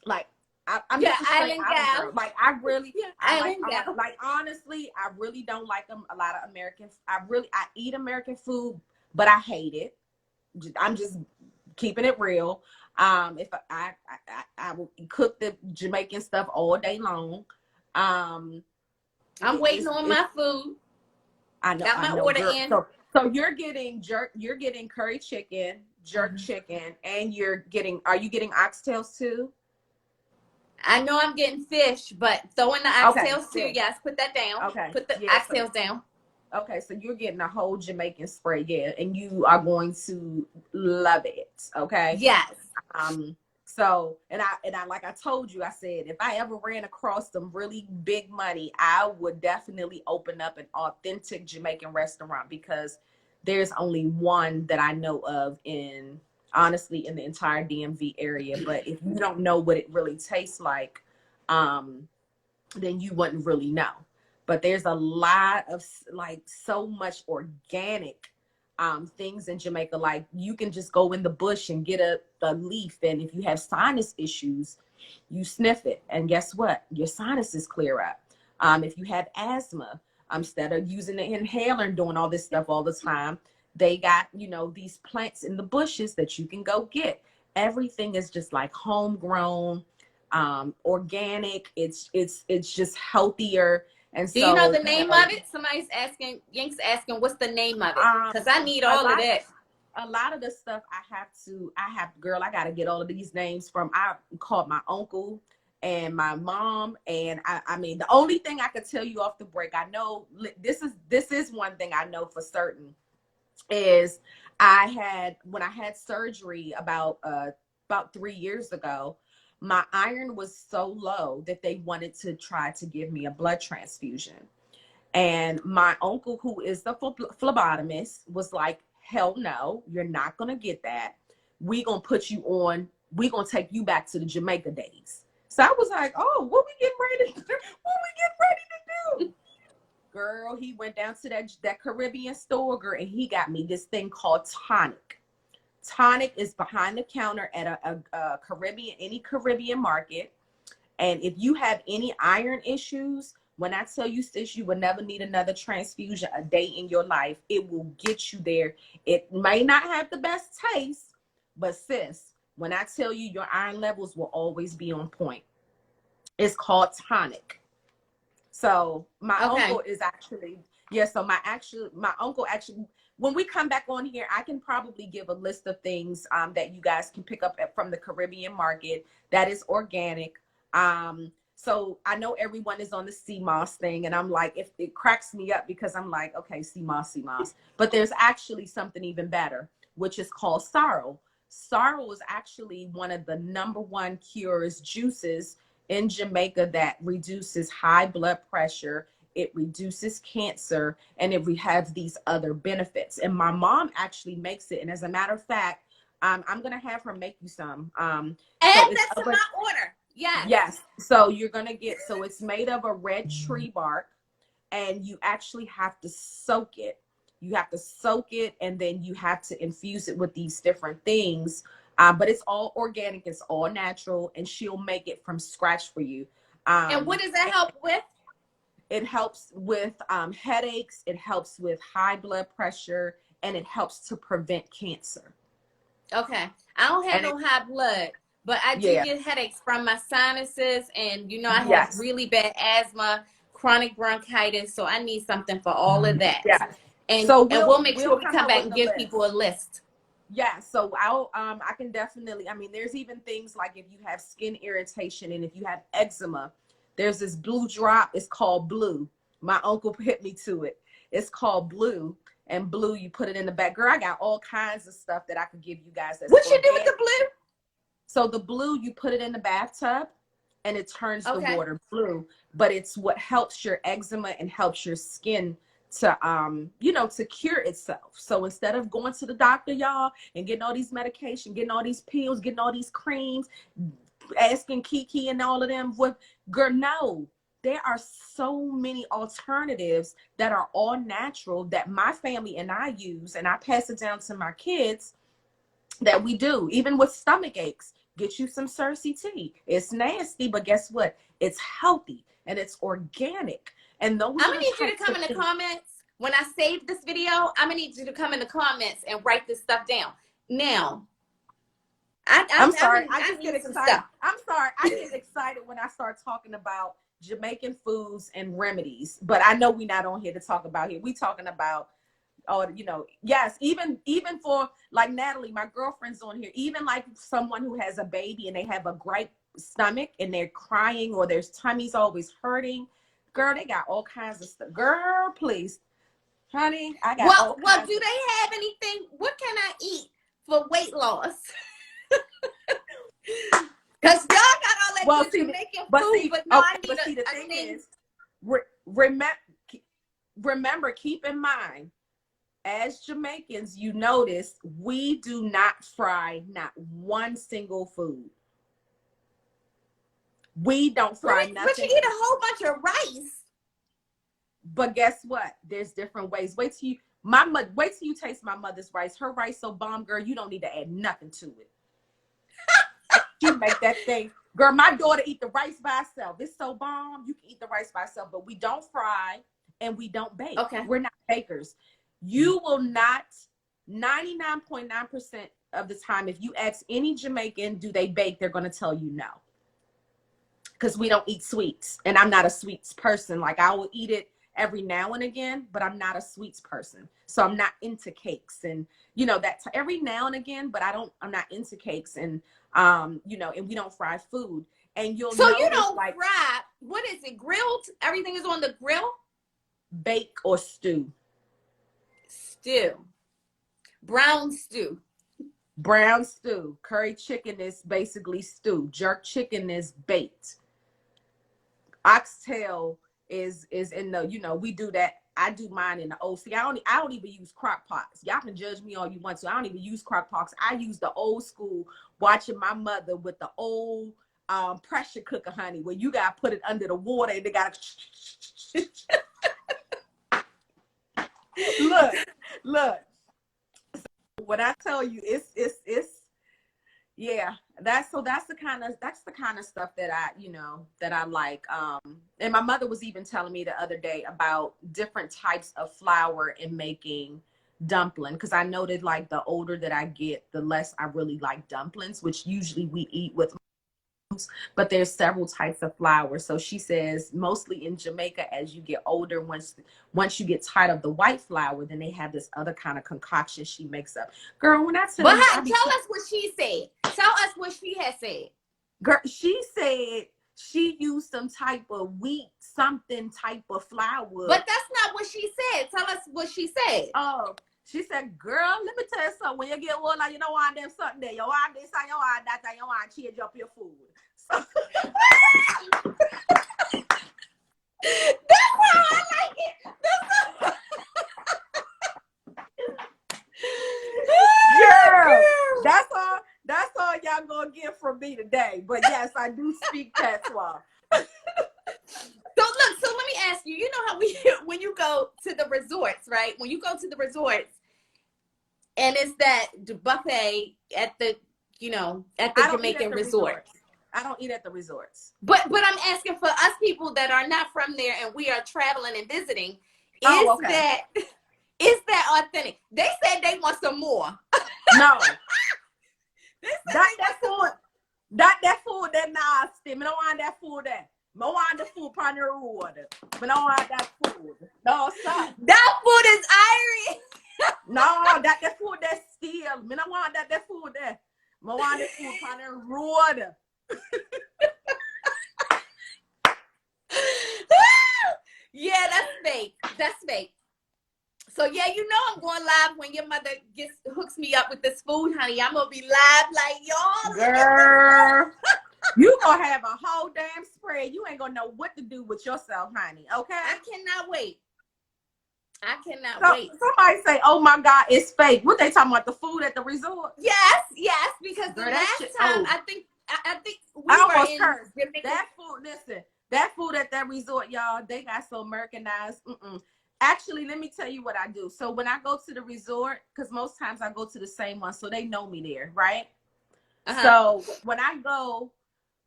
like, I'm Yeah, just a straight island island gal. girl. Like, I really, Yeah, I island gal. like, honestly, I really don't like a lot of American. I eat American food, but I hate it. I'm just keeping it real. If I will cook the Jamaican stuff all day long. I'm waiting on my food. Got I my know, order girl. in. So you're getting you're getting curry chicken, jerk chicken, and are you getting oxtails too? I know I'm getting fish, but throw in the Okay, oxtails too. fish. Yes, put that down. Okay, Put the yeah. oxtails down. Okay, so you're getting a whole Jamaican spread, yeah, and you are going to love it. Okay. Yes. So, and I like I told you, I said if I ever ran across some really big money, I would definitely open up an authentic Jamaican restaurant, because there's only one that I know of honestly in the entire DMV area. But if you don't know what it really tastes like, then you wouldn't really know. But there's a lot of, like, so much organic things in Jamaica. Like, you can just go in the bush and get a leaf, and if you have sinus issues, you sniff it, and guess what? Your sinuses clear up. If you have asthma, instead of using the inhaler and doing all this stuff all the time, they got, these plants in the bushes that you can go get. Everything is just like homegrown, organic. It's just healthier. And Do you know so, the name of it? Somebody's asking, Yank's asking, what's the name of it? Because I need all of that. A lot of the stuff girl, I got to get all of these names from, I called my uncle and my mom. And I mean, the only thing I could tell you off the break, I know this is one thing I know for certain, is when I had surgery about 3 years ago, my iron was so low that they wanted to try to give me a blood transfusion. And my uncle, who is the phlebotomist, was like, hell no, you're not going to get that. We're going to take you back to the Jamaica days. So I was like, oh, what we getting ready to do? Girl, he went down to that Caribbean store, girl, and he got me this thing called tonic. Tonic is behind the counter at a any Caribbean market. And if you have any iron issues, when I tell you, sis, you will never need another transfusion a day in your life. It will get you there. It may not have the best taste, but sis, when I tell you, your iron levels will always be on point. It's called tonic. So my uncle is actually, so my uncle actually, when we come back on here, I can probably give a list of things that you guys can pick up from the Caribbean market that is organic. So I know everyone is on the sea moss thing, and I'm like, if it cracks me up, because I'm like, okay, sea moss, but there's actually something even better, which is called sorrel. Sorrel is actually one of the #1 cures, juices in Jamaica, that reduces high blood pressure. It reduces cancer, and it has these other benefits. And my mom actually makes it. And as a matter of fact, I'm going to have her make you some. Add that to my order. Yes. So you're going to so it's made of a red tree bark, and you actually have to soak it. You have to soak it, and then you have to infuse it with these different things. But it's all organic. It's all natural, and she'll make it from scratch for you. And what does that help with? It helps with headaches. It helps with high blood pressure, and it helps to prevent cancer. Okay. I don't have no high blood, but I do get headaches from my sinuses, and I have really bad asthma, chronic bronchitis, so I need something for all of that. Yes. And so we'll make sure we come back and give people a list. Yeah, so I can definitely, I mean, there's even things like if you have skin irritation and if you have eczema, there's this blue drop. It's called Blue. My uncle hit me to it. It's called Blue. And Blue, you put it in the back. Girl, I got all kinds of stuff that I could give you guys. What you do with the Blue? So the Blue, you put it in the bathtub, and it turns the Okay. water blue, but it's what helps your eczema and helps your skin to to cure itself. So instead of going to the doctor, y'all, and getting all these medication, getting all these pills, getting all these creams, asking Kiki and all of them, what, girl, no. There are so many alternatives that are all natural that my family and I use, and I pass it down to my kids, that we do. Even with stomach aches, get you some Cersei tea. It's nasty, but guess what? It's healthy and it's organic. And those I'm are gonna the need you to types come of in the things. comments when I save this video. I'm gonna need you to come in the comments and write this stuff down. Now, I'm sorry, I I just get need some excited. stuff. I'm sorry, I get excited when I start talking about Jamaican foods and remedies. But I know we're not on here to talk about here. We talking about, yes, even for like Natalie, my girlfriend's on here, even like someone who has a baby and they have a great stomach and they're crying or their tummy's always hurting. Girl, they got all kinds of stuff. Girl, please, honey, I got all Well, kinds do of. they have anything? What can I eat for weight loss? Because y'all got all that Well, good see, Jamaican food, but no, okay, I need but see, the a thing thing. is, remember, keep in mind, as Jamaicans, you notice we do not fry not one single food. We don't fry But you nothing. eat a whole bunch of rice. But guess what? There's different ways. Wait till you taste my mother's rice. Her rice so bomb, girl, you don't need to add nothing to it. She make that thing. Girl, my daughter eat the rice by herself. It's so bomb, you can eat the rice by herself, but we don't fry and we don't bake. Okay. We're not bakers. You will not, 99.9% of the time, if you ask any Jamaican, do they bake, they're going to tell you no. Because we don't eat sweets. And I'm not a sweets person. Like, I will eat it every now and again, but I'm not a sweets person. So I'm not into cakes and, that every now and again, but I'm not into cakes and, and we don't fry food. And you'll So notice, you don't like, fry. What is it? Grilled? Everything is on the grill? bake or stew. Stew. Brown stew. Brown stew. Curry chicken is basically stew. Jerk chicken is baked. Oxtail is in the, we do that. I do mine in the old. See, I don't even use crock pots. Y'all can judge me all you want to. I don't even use crock pots. I use the old school, watching my mother with the old pressure cooker, honey, where you gotta put it under the water and they gotta look. So when I tell you, it's yeah, that's the kind of stuff that I like. And my mother was even telling me the other day about different types of flour in making dumpling, because I noted, like, the older that I get, the less I really like dumplings, which usually we eat with. But there's several types of flour. So she says mostly in Jamaica, as you get older, once you get tired of the white flour, then they have this other kind of concoction she makes up. Girl, when I tell But you, tell us what she said. Tell us what she has said. girl, she said she used some type of wheat, something type of flour. But that's not what she said. Tell us what she said. Oh, she said, girl, let me tell you something. When you get old, like, you know why them something there. You want this and you want that and you want to change up your food. So that's how I like it. Girl, that's all y'all gonna get from me today. But yes, I do speak patois. So let me ask you, you know how when you go to the resorts, right? When you go to the resorts and it's that buffet at the Jamaican resort. I don't eat at the resorts. But I'm asking for us people that are not from there and we are traveling and visiting, that authentic? They said they want some more. No. that food that nasty. I don't want that food there. I want the food on the road. I don't want that food. No, sir. That food is Irish. No, that food that's still. I don't want that food there. I want the food on the road. Yeah, that's fake. So yeah, I'm going live when your mother hooks me up with this food, honey. I'm gonna be live like y'all. Girl, you gonna have a whole damn spread. You ain't gonna know what to do with yourself, honey. Okay. I cannot wait. I cannot So, wait. somebody say, "Oh my God, it's fake." What they talking about? The food at the resort? Yes, because the Girl, last time I think we I were almost in cursed. Jamaica. That food, listen, that food at that resort, y'all, they got so Americanized. Actually, let me tell you what I do. So when I go to the resort, because most times I go to the same one, so they know me there, right? So when I go,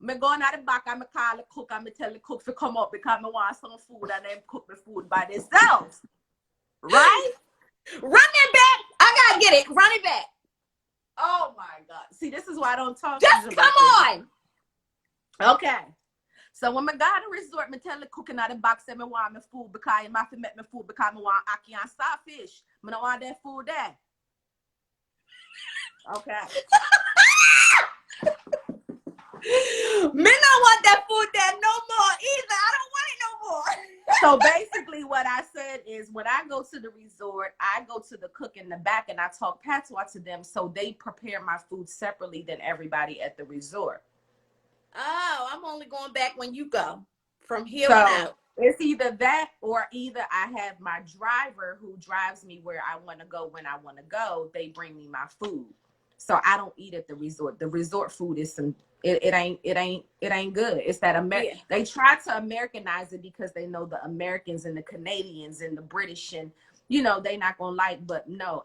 me going out the back, I'm call the cook, I'm tell the cook to come up because I want some food and then cook the food by themselves. Right? Run it back. I gotta get it. Run it back. Oh my God. See, this is why I don't talk Just to come on. Okay. So when I got to resort, me tell the cooking out the box that me want my food because I have to make my food because I want ackee and starfish. I don't want that food there. Okay. Me don't want that food there no more either. I don't want it no more. So basically what I said is when I go to the resort, I go to the cook in the back and I talk patois to them so they prepare my food separately than everybody at the resort. Oh, I'm only going back when you go. From here on out. It's either that or either I have my driver who drives me where I want to go when I want to go. They bring me my food. So I don't eat at the resort. The resort food is it ain't good. It's that They try to Americanize it because they know the Americans and the Canadians and the British and they not gonna like. But no,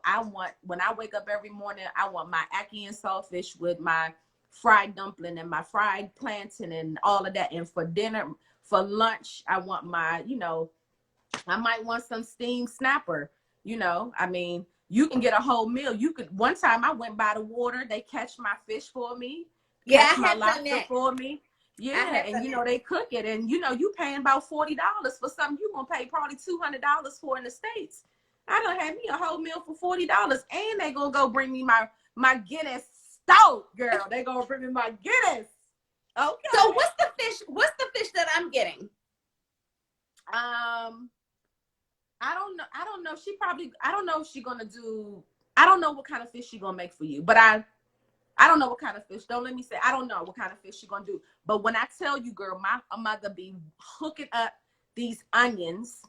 when I wake up every morning, I want my ackee and saltfish with my fried dumpling and my fried plantain and all of that. And for dinner, for lunch, I want my, I might want some steamed snapper. I mean, you can get a whole meal. One time I went by the water, they catch my fish for me, catch my lobster for me. Yeah, and they cook it, and you paying about $40 for something you gonna pay probably $200 for in the States. I done had me a whole meal for $40, and they gonna go bring me my Guinness stout, girl. They gonna bring me my Guinness. Okay. So what's the fish? What's the fish that I'm getting? I don't know. I don't know. I don't know if she's gonna do. I don't know what kind of fish she's gonna make for you. But I don't know what kind of fish. Don't let me say. I don't know what kind of fish she's gonna do. But when I tell you, girl, my mother be hooking up these onions.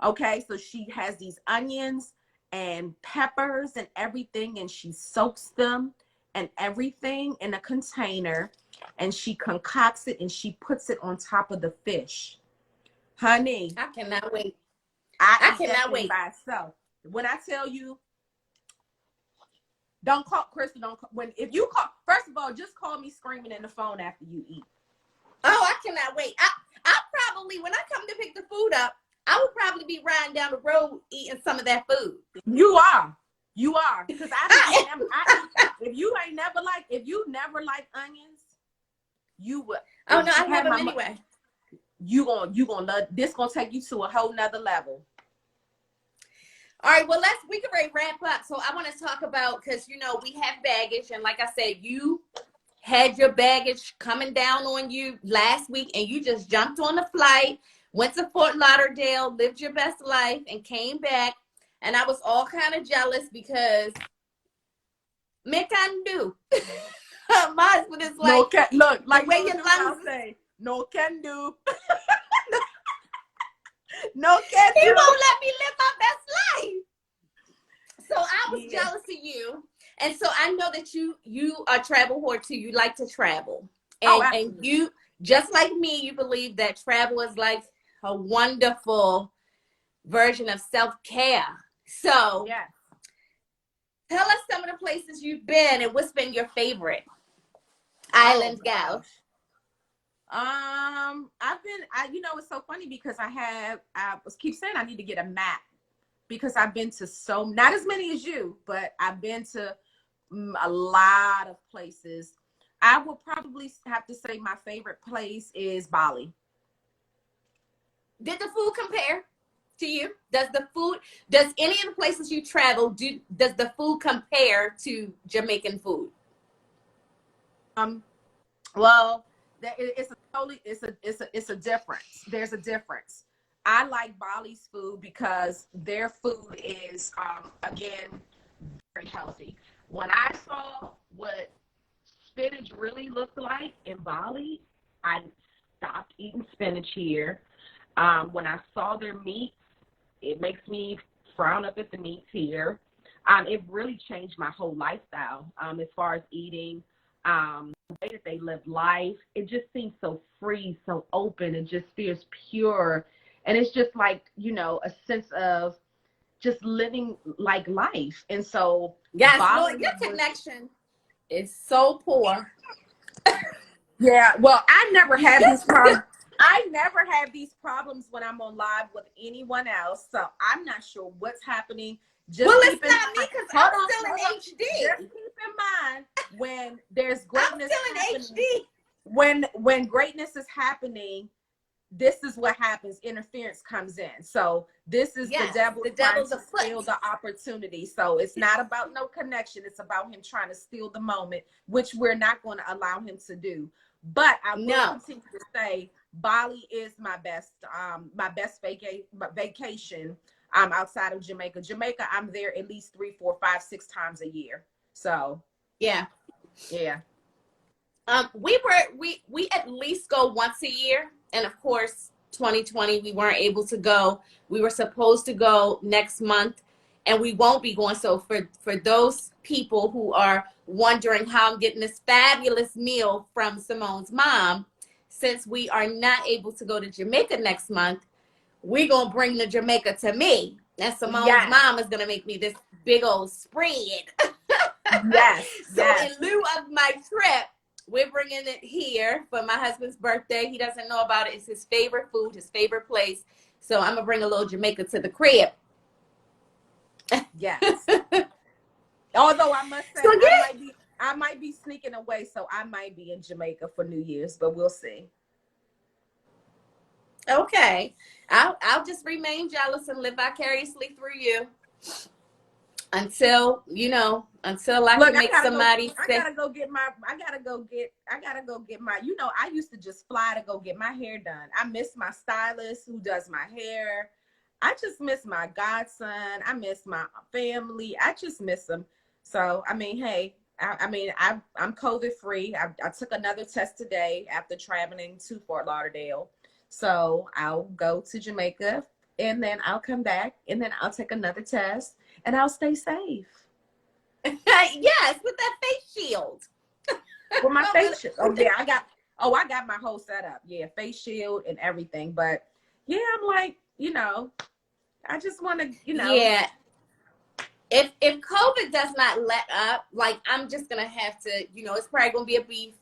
Okay, so she has these onions and peppers and everything, and she soaks them and everything in a container, and she concocts it and she puts it on top of the fish. Honey, I cannot wait. I cannot wait by itself. When I tell you, don't call Crystal. If you call, first of all, just call me screaming in the phone after you eat. Oh, I cannot wait. I probably, when I come to pick the food up, I would probably be riding down the road eating some of that food. You are, because if you never like onions, you would. Oh no, I have them anyway. You gonna love this. Gonna take you to a whole nother level. All right, well, we can wrap up. So I want to talk about, because we have baggage, and like I said, you had your baggage coming down on you last week, and you just jumped on the flight, went to Fort Lauderdale, lived your best life, and came back. And I was all kind of jealous because me can do. My husband is like, look, like the way your lungs say, no can do. No can do. He won't let me live my best life. So I was jealous of you. And so I know that you are a travel whore too. You like to travel. And you, just like me, you believe that travel is like a wonderful version of self-care. So tell us some of the places you've been and what's been your favorite island gal. It's so funny because I keep saying I need to get a map because I've been to not as many as you, but I've been to a lot of places. I will probably have to say my favorite place is Bali. Did the food compare to you? Does any of the places you travel, does the food compare to Jamaican food? Well, it's a difference. There's a difference. I like Bali's food because their food is again very healthy. When I saw what spinach really looked like in Bali, I stopped eating spinach here. When I saw their meat, it makes me frown up at the meats here. It really changed my whole lifestyle as far as eating, the way that they live life. It just seems so free, so open. It just feels pure. And it's just like, a sense of just living like life. And so, Yes, Lord, Bali your was, connection is so poor. yeah, well, I never have these problems. I never have these problems when I'm on live with anyone else. So I'm not sure what's happening. Just Well, keep it's in not me mind. because Hold I'm on, still hold in on. HD. Just keep in mind when there's I'm greatness still in happening. HD. When greatness is happening, this is what happens. Interference comes in. So this is the Yes, devil the trying devil's to a steal foot. the opportunity. So it's not about no connection. It's about him trying to steal the moment, which we're not going to allow him to do. But I will No. continue to say Bali is my best vacation outside of Jamaica. Jamaica, I'm there at least 3, 4, 5, 6 times a year. So Yeah. yeah. We at least go once a year, and of course 2020 we weren't able to go. We were supposed to go next month, and we won't be going. So for those people who are wondering how I'm getting this fabulous meal from Simone's mom, since we are not able to go to Jamaica next month, we're gonna bring the Jamaica to me, and Simone's Yes. mom is gonna make me this big old spread. Yes. So Yes. in lieu of my trip, we're bringing it here for my husband's birthday. He doesn't know about it. It's his favorite food, his favorite place. So I'm gonna bring a little Jamaica to the crib. Yes. Although I must say, So yeah, I might be sneaking away, so I might be in Jamaica for New Year's, but we'll see. okay. I'll just remain jealous and live vicariously through you until I Look, can make somebody I say, gotta go get my, I used to just fly to go get my hair done. I miss my stylist who does my hair. I just miss my godson. I miss my family. I just miss them. So, I mean, hey, I'm COVID free. I took another test today after traveling to Fort Lauderdale. So I'll go to Jamaica and then I'll come back and then I'll take another test and I'll stay safe. yes, with that face shield. With my face shield. Oh yeah, I got my whole setup. Yeah, face shield and everything. But yeah, I'm like, I just want to, Yeah. If COVID does not let up, like I'm just gonna have to, it's probably gonna be a beef,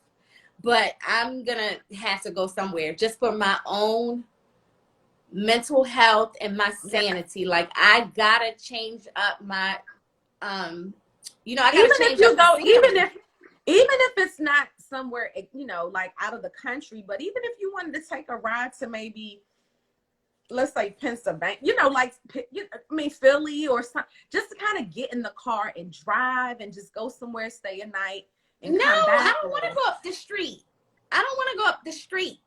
but I'm gonna have to go somewhere just for my own mental health and my sanity. Like I gotta change up my I even gotta if change you up the go, scenery. even if it's not somewhere, like out of the country, but even if you wanted to take a ride to maybe, let's say Pennsylvania, Philly or something, just to kind of get in the car and drive and just go somewhere, stay a night and No, come back. I don't want to go up the street. I don't want to go up the street.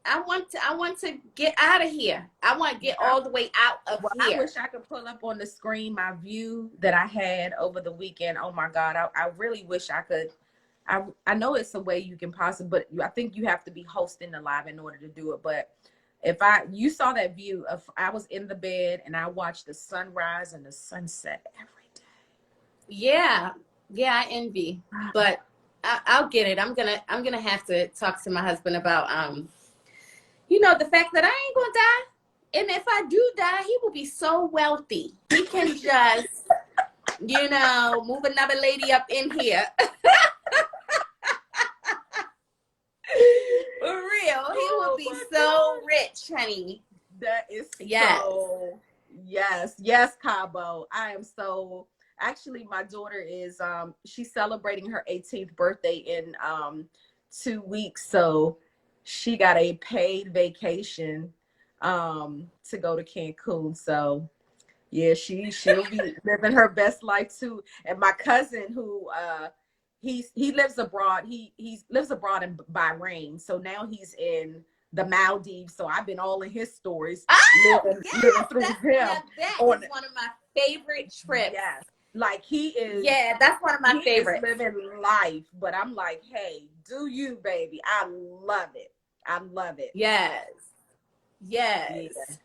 I want to get out of here. I want to get all the way out of I here. wish I could pull up on the screen my view that I had over the weekend. Oh my God. I really wish I could. I know it's a way you can possibly, but I think you have to be hosting the live in order to do it. But you saw that view of, I was in the bed and I watched the sunrise and the sunset every day. Yeah. Yeah, I envy. But I'll get it. I'm gonna have to talk to my husband about the fact that I ain't gonna die. And if I do die, he will be so wealthy. He can just, move another lady up in here. For real. He will be so rich, honey. That is Yes. so, yes, Cabo. I am so, actually my daughter is, she's celebrating her 18th birthday in 2 weeks. So she got a paid vacation to go to Cancun. So yeah, she'll be living her best life too. And my cousin who he lives abroad. He lives abroad in Bahrain. So now he's in the Maldives. So I've been all in his stories, living through him. That is one of my favorite trips. Yes. Like he is. Yeah, that's one of my favorites. He is living life. But I'm like, hey, do you, baby? I love it. I love it. Yes. Yes. Yeah.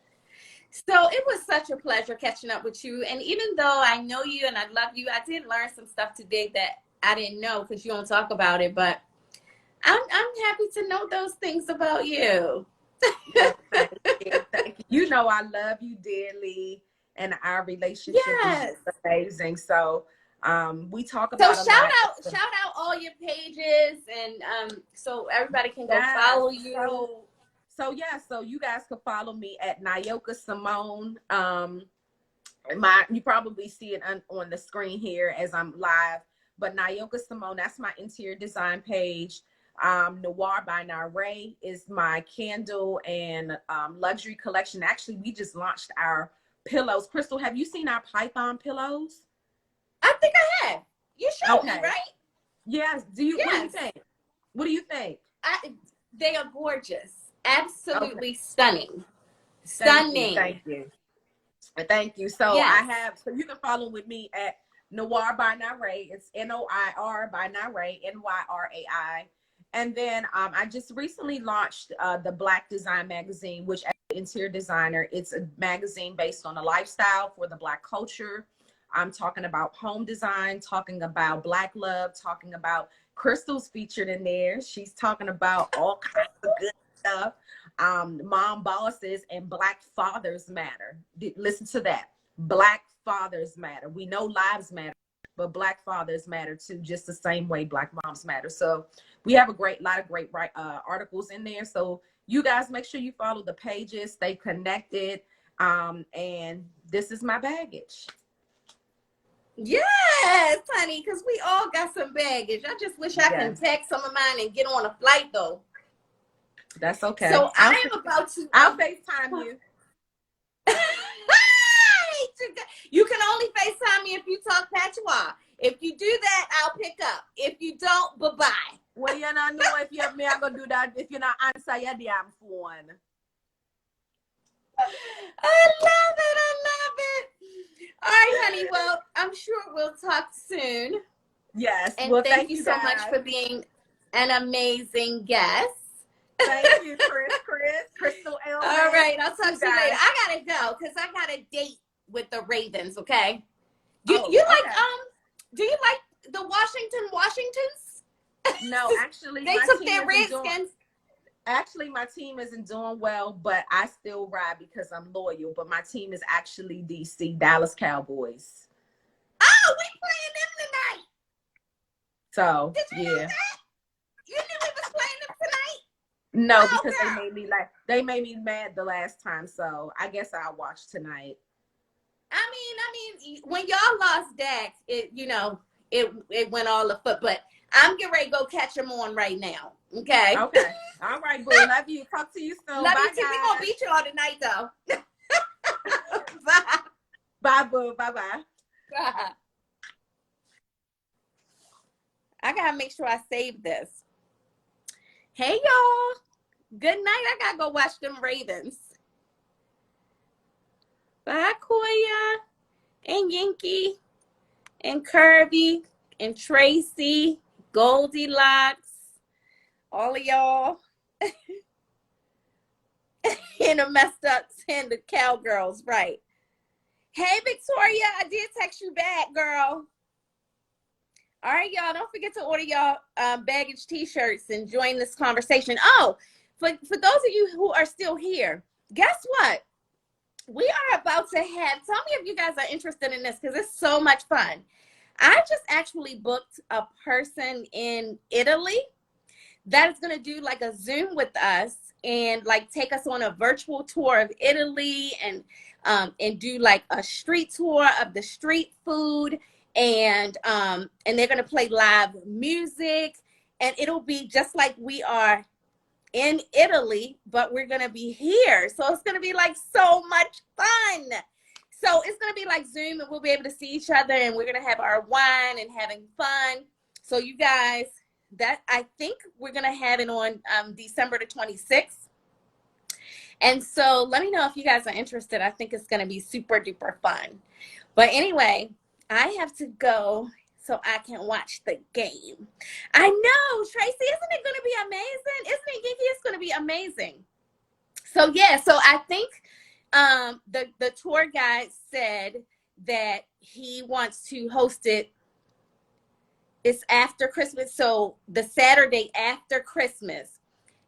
So it was such a pleasure catching up with you. And even though I know you and I love you, I did learn some stuff today that I didn't know because you don't talk about it. But I'm happy to know those things about you. Well, thank you. Thank you. You know I love you dearly, and our relationship is Yes. just amazing. So we talk So about a lot. shout out all your pages and so everybody can go Yes. follow you. So you guys can follow me at Nayoka Simone. You probably see it on the screen here as I'm live, but Nayoka Simone, that's my interior design page. Noir by Nare is my candle and luxury collection. Actually, we just launched our pillows. Crystal, have you seen our Python pillows? I think I have. You showed me, right? Yes. Yes. What do you think? What do you think? They are gorgeous. Absolutely stunning. Thank you. Thank you. So yes. so you can follow with me at Noir by Nare. It's Noir by Nare, Nyrai. And then I just recently launched the Black Design Magazine, which as an interior designer, it's a magazine based on a lifestyle for the Black culture. I'm talking about home design, talking about Black love, talking about Crystal's featured in there. She's talking about all kinds of good stuff. Mom bosses and Black fathers matter. Listen to that. Black fathers matter. We know lives matter, but Black fathers matter too, just the same way Black moms matter. So we have a lot of great articles in there. So you guys make sure you follow the pages, stay connected. And this is my baggage. Yes, honey, because we all got some baggage. I just wish I can take some of mine and get on a flight though. That's okay. So I am about to. I'll FaceTime you. You can only FaceTime me if you talk patois. If you do that, I'll pick up. If you don't, bye-bye. Well, you don't know if you have me, I'm going to do that if you not answer your damn phone. I love it. I love it. All right, honey. Well, I'm sure we'll talk soon. Yes. And well, thank you so much for being an amazing guest. Thank you, Crystal L. All right. I'll talk to you later. I got to go because I got a date with the Ravens, okay? Do you like the Washingtons? No, actually, they took their Redskins. Actually, my team isn't doing well, but I still ride because I'm loyal. But my team is actually DC, Dallas Cowboys. Oh, we playing them tonight. So, did you know that? You knew we was playing them tonight? No, because they made me mad the last time. So I guess I'll watch tonight. I mean, when y'all lost Dax, it went all afoot. But I'm getting ready to go catch them on right now. Okay. Okay. All right, boo. Love you. Talk to you soon. Love Bye, you too. guys. We're gonna beat y'all tonight, though. Bye. Bye, boo. Bye. Bye. I gotta make sure I save this. Hey, y'all. Good night. I gotta go watch them Ravens. Bye, Koya and Yankee and Kirby and Tracy, Goldilocks, all of y'all. And the messed up and the cowgirls, right? Hey, Victoria, I did text you back, girl. All right, y'all, don't forget to order y'all baggage t-shirts and join this conversation. Oh, for those of you who are still here, guess what? We are about to have, tell me if you guys are interested in this because it's so much fun. I just actually booked a person in Italy that is going to do like a Zoom with us and like take us on a virtual tour of Italy and do like a street tour of the street food. And they're going to play live music and it'll be just like we are in Italy, but we're going to be here. So it's going to be like so much fun. So it's going to be like Zoom and we'll be able to see each other and we're going to have our wine and having fun. So you guys, that I think we're going to have it on December the 26th. And so let me know if you guys are interested. I think it's going to be super duper fun. But anyway, I have to go so I can watch the game. I know, Tracy, isn't it going to be amazing? Isn't it, Yankee? It's going to be amazing. So yeah, so I think the tour guide said that he wants to host it. It's after Christmas, so the Saturday after Christmas,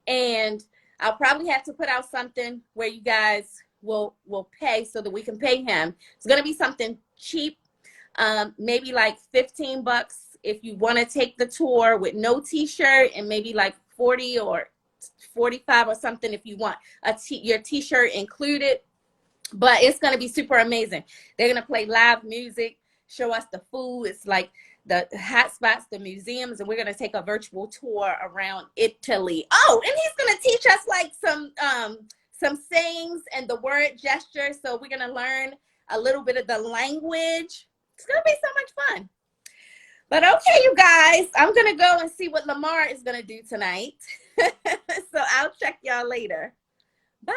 and I'll probably have to put out something where you guys will pay so that we can pay him. It's gonna be something cheap, maybe like $15 if you want to take the tour with no t-shirt, and maybe like 40 or 45 or something if you want your t-shirt included. But it's going to be super amazing. They're going to play live music, show us the food. It's like the hot spots, the museums, and we're going to take a virtual tour around Italy. Oh, and he's going to teach us like some sayings and the word gesture. So we're going to learn a little bit of the language. It's going to be so much fun. But okay, you guys, I'm going to go and see what Lamar is going to do tonight. So I'll check y'all later. Bye.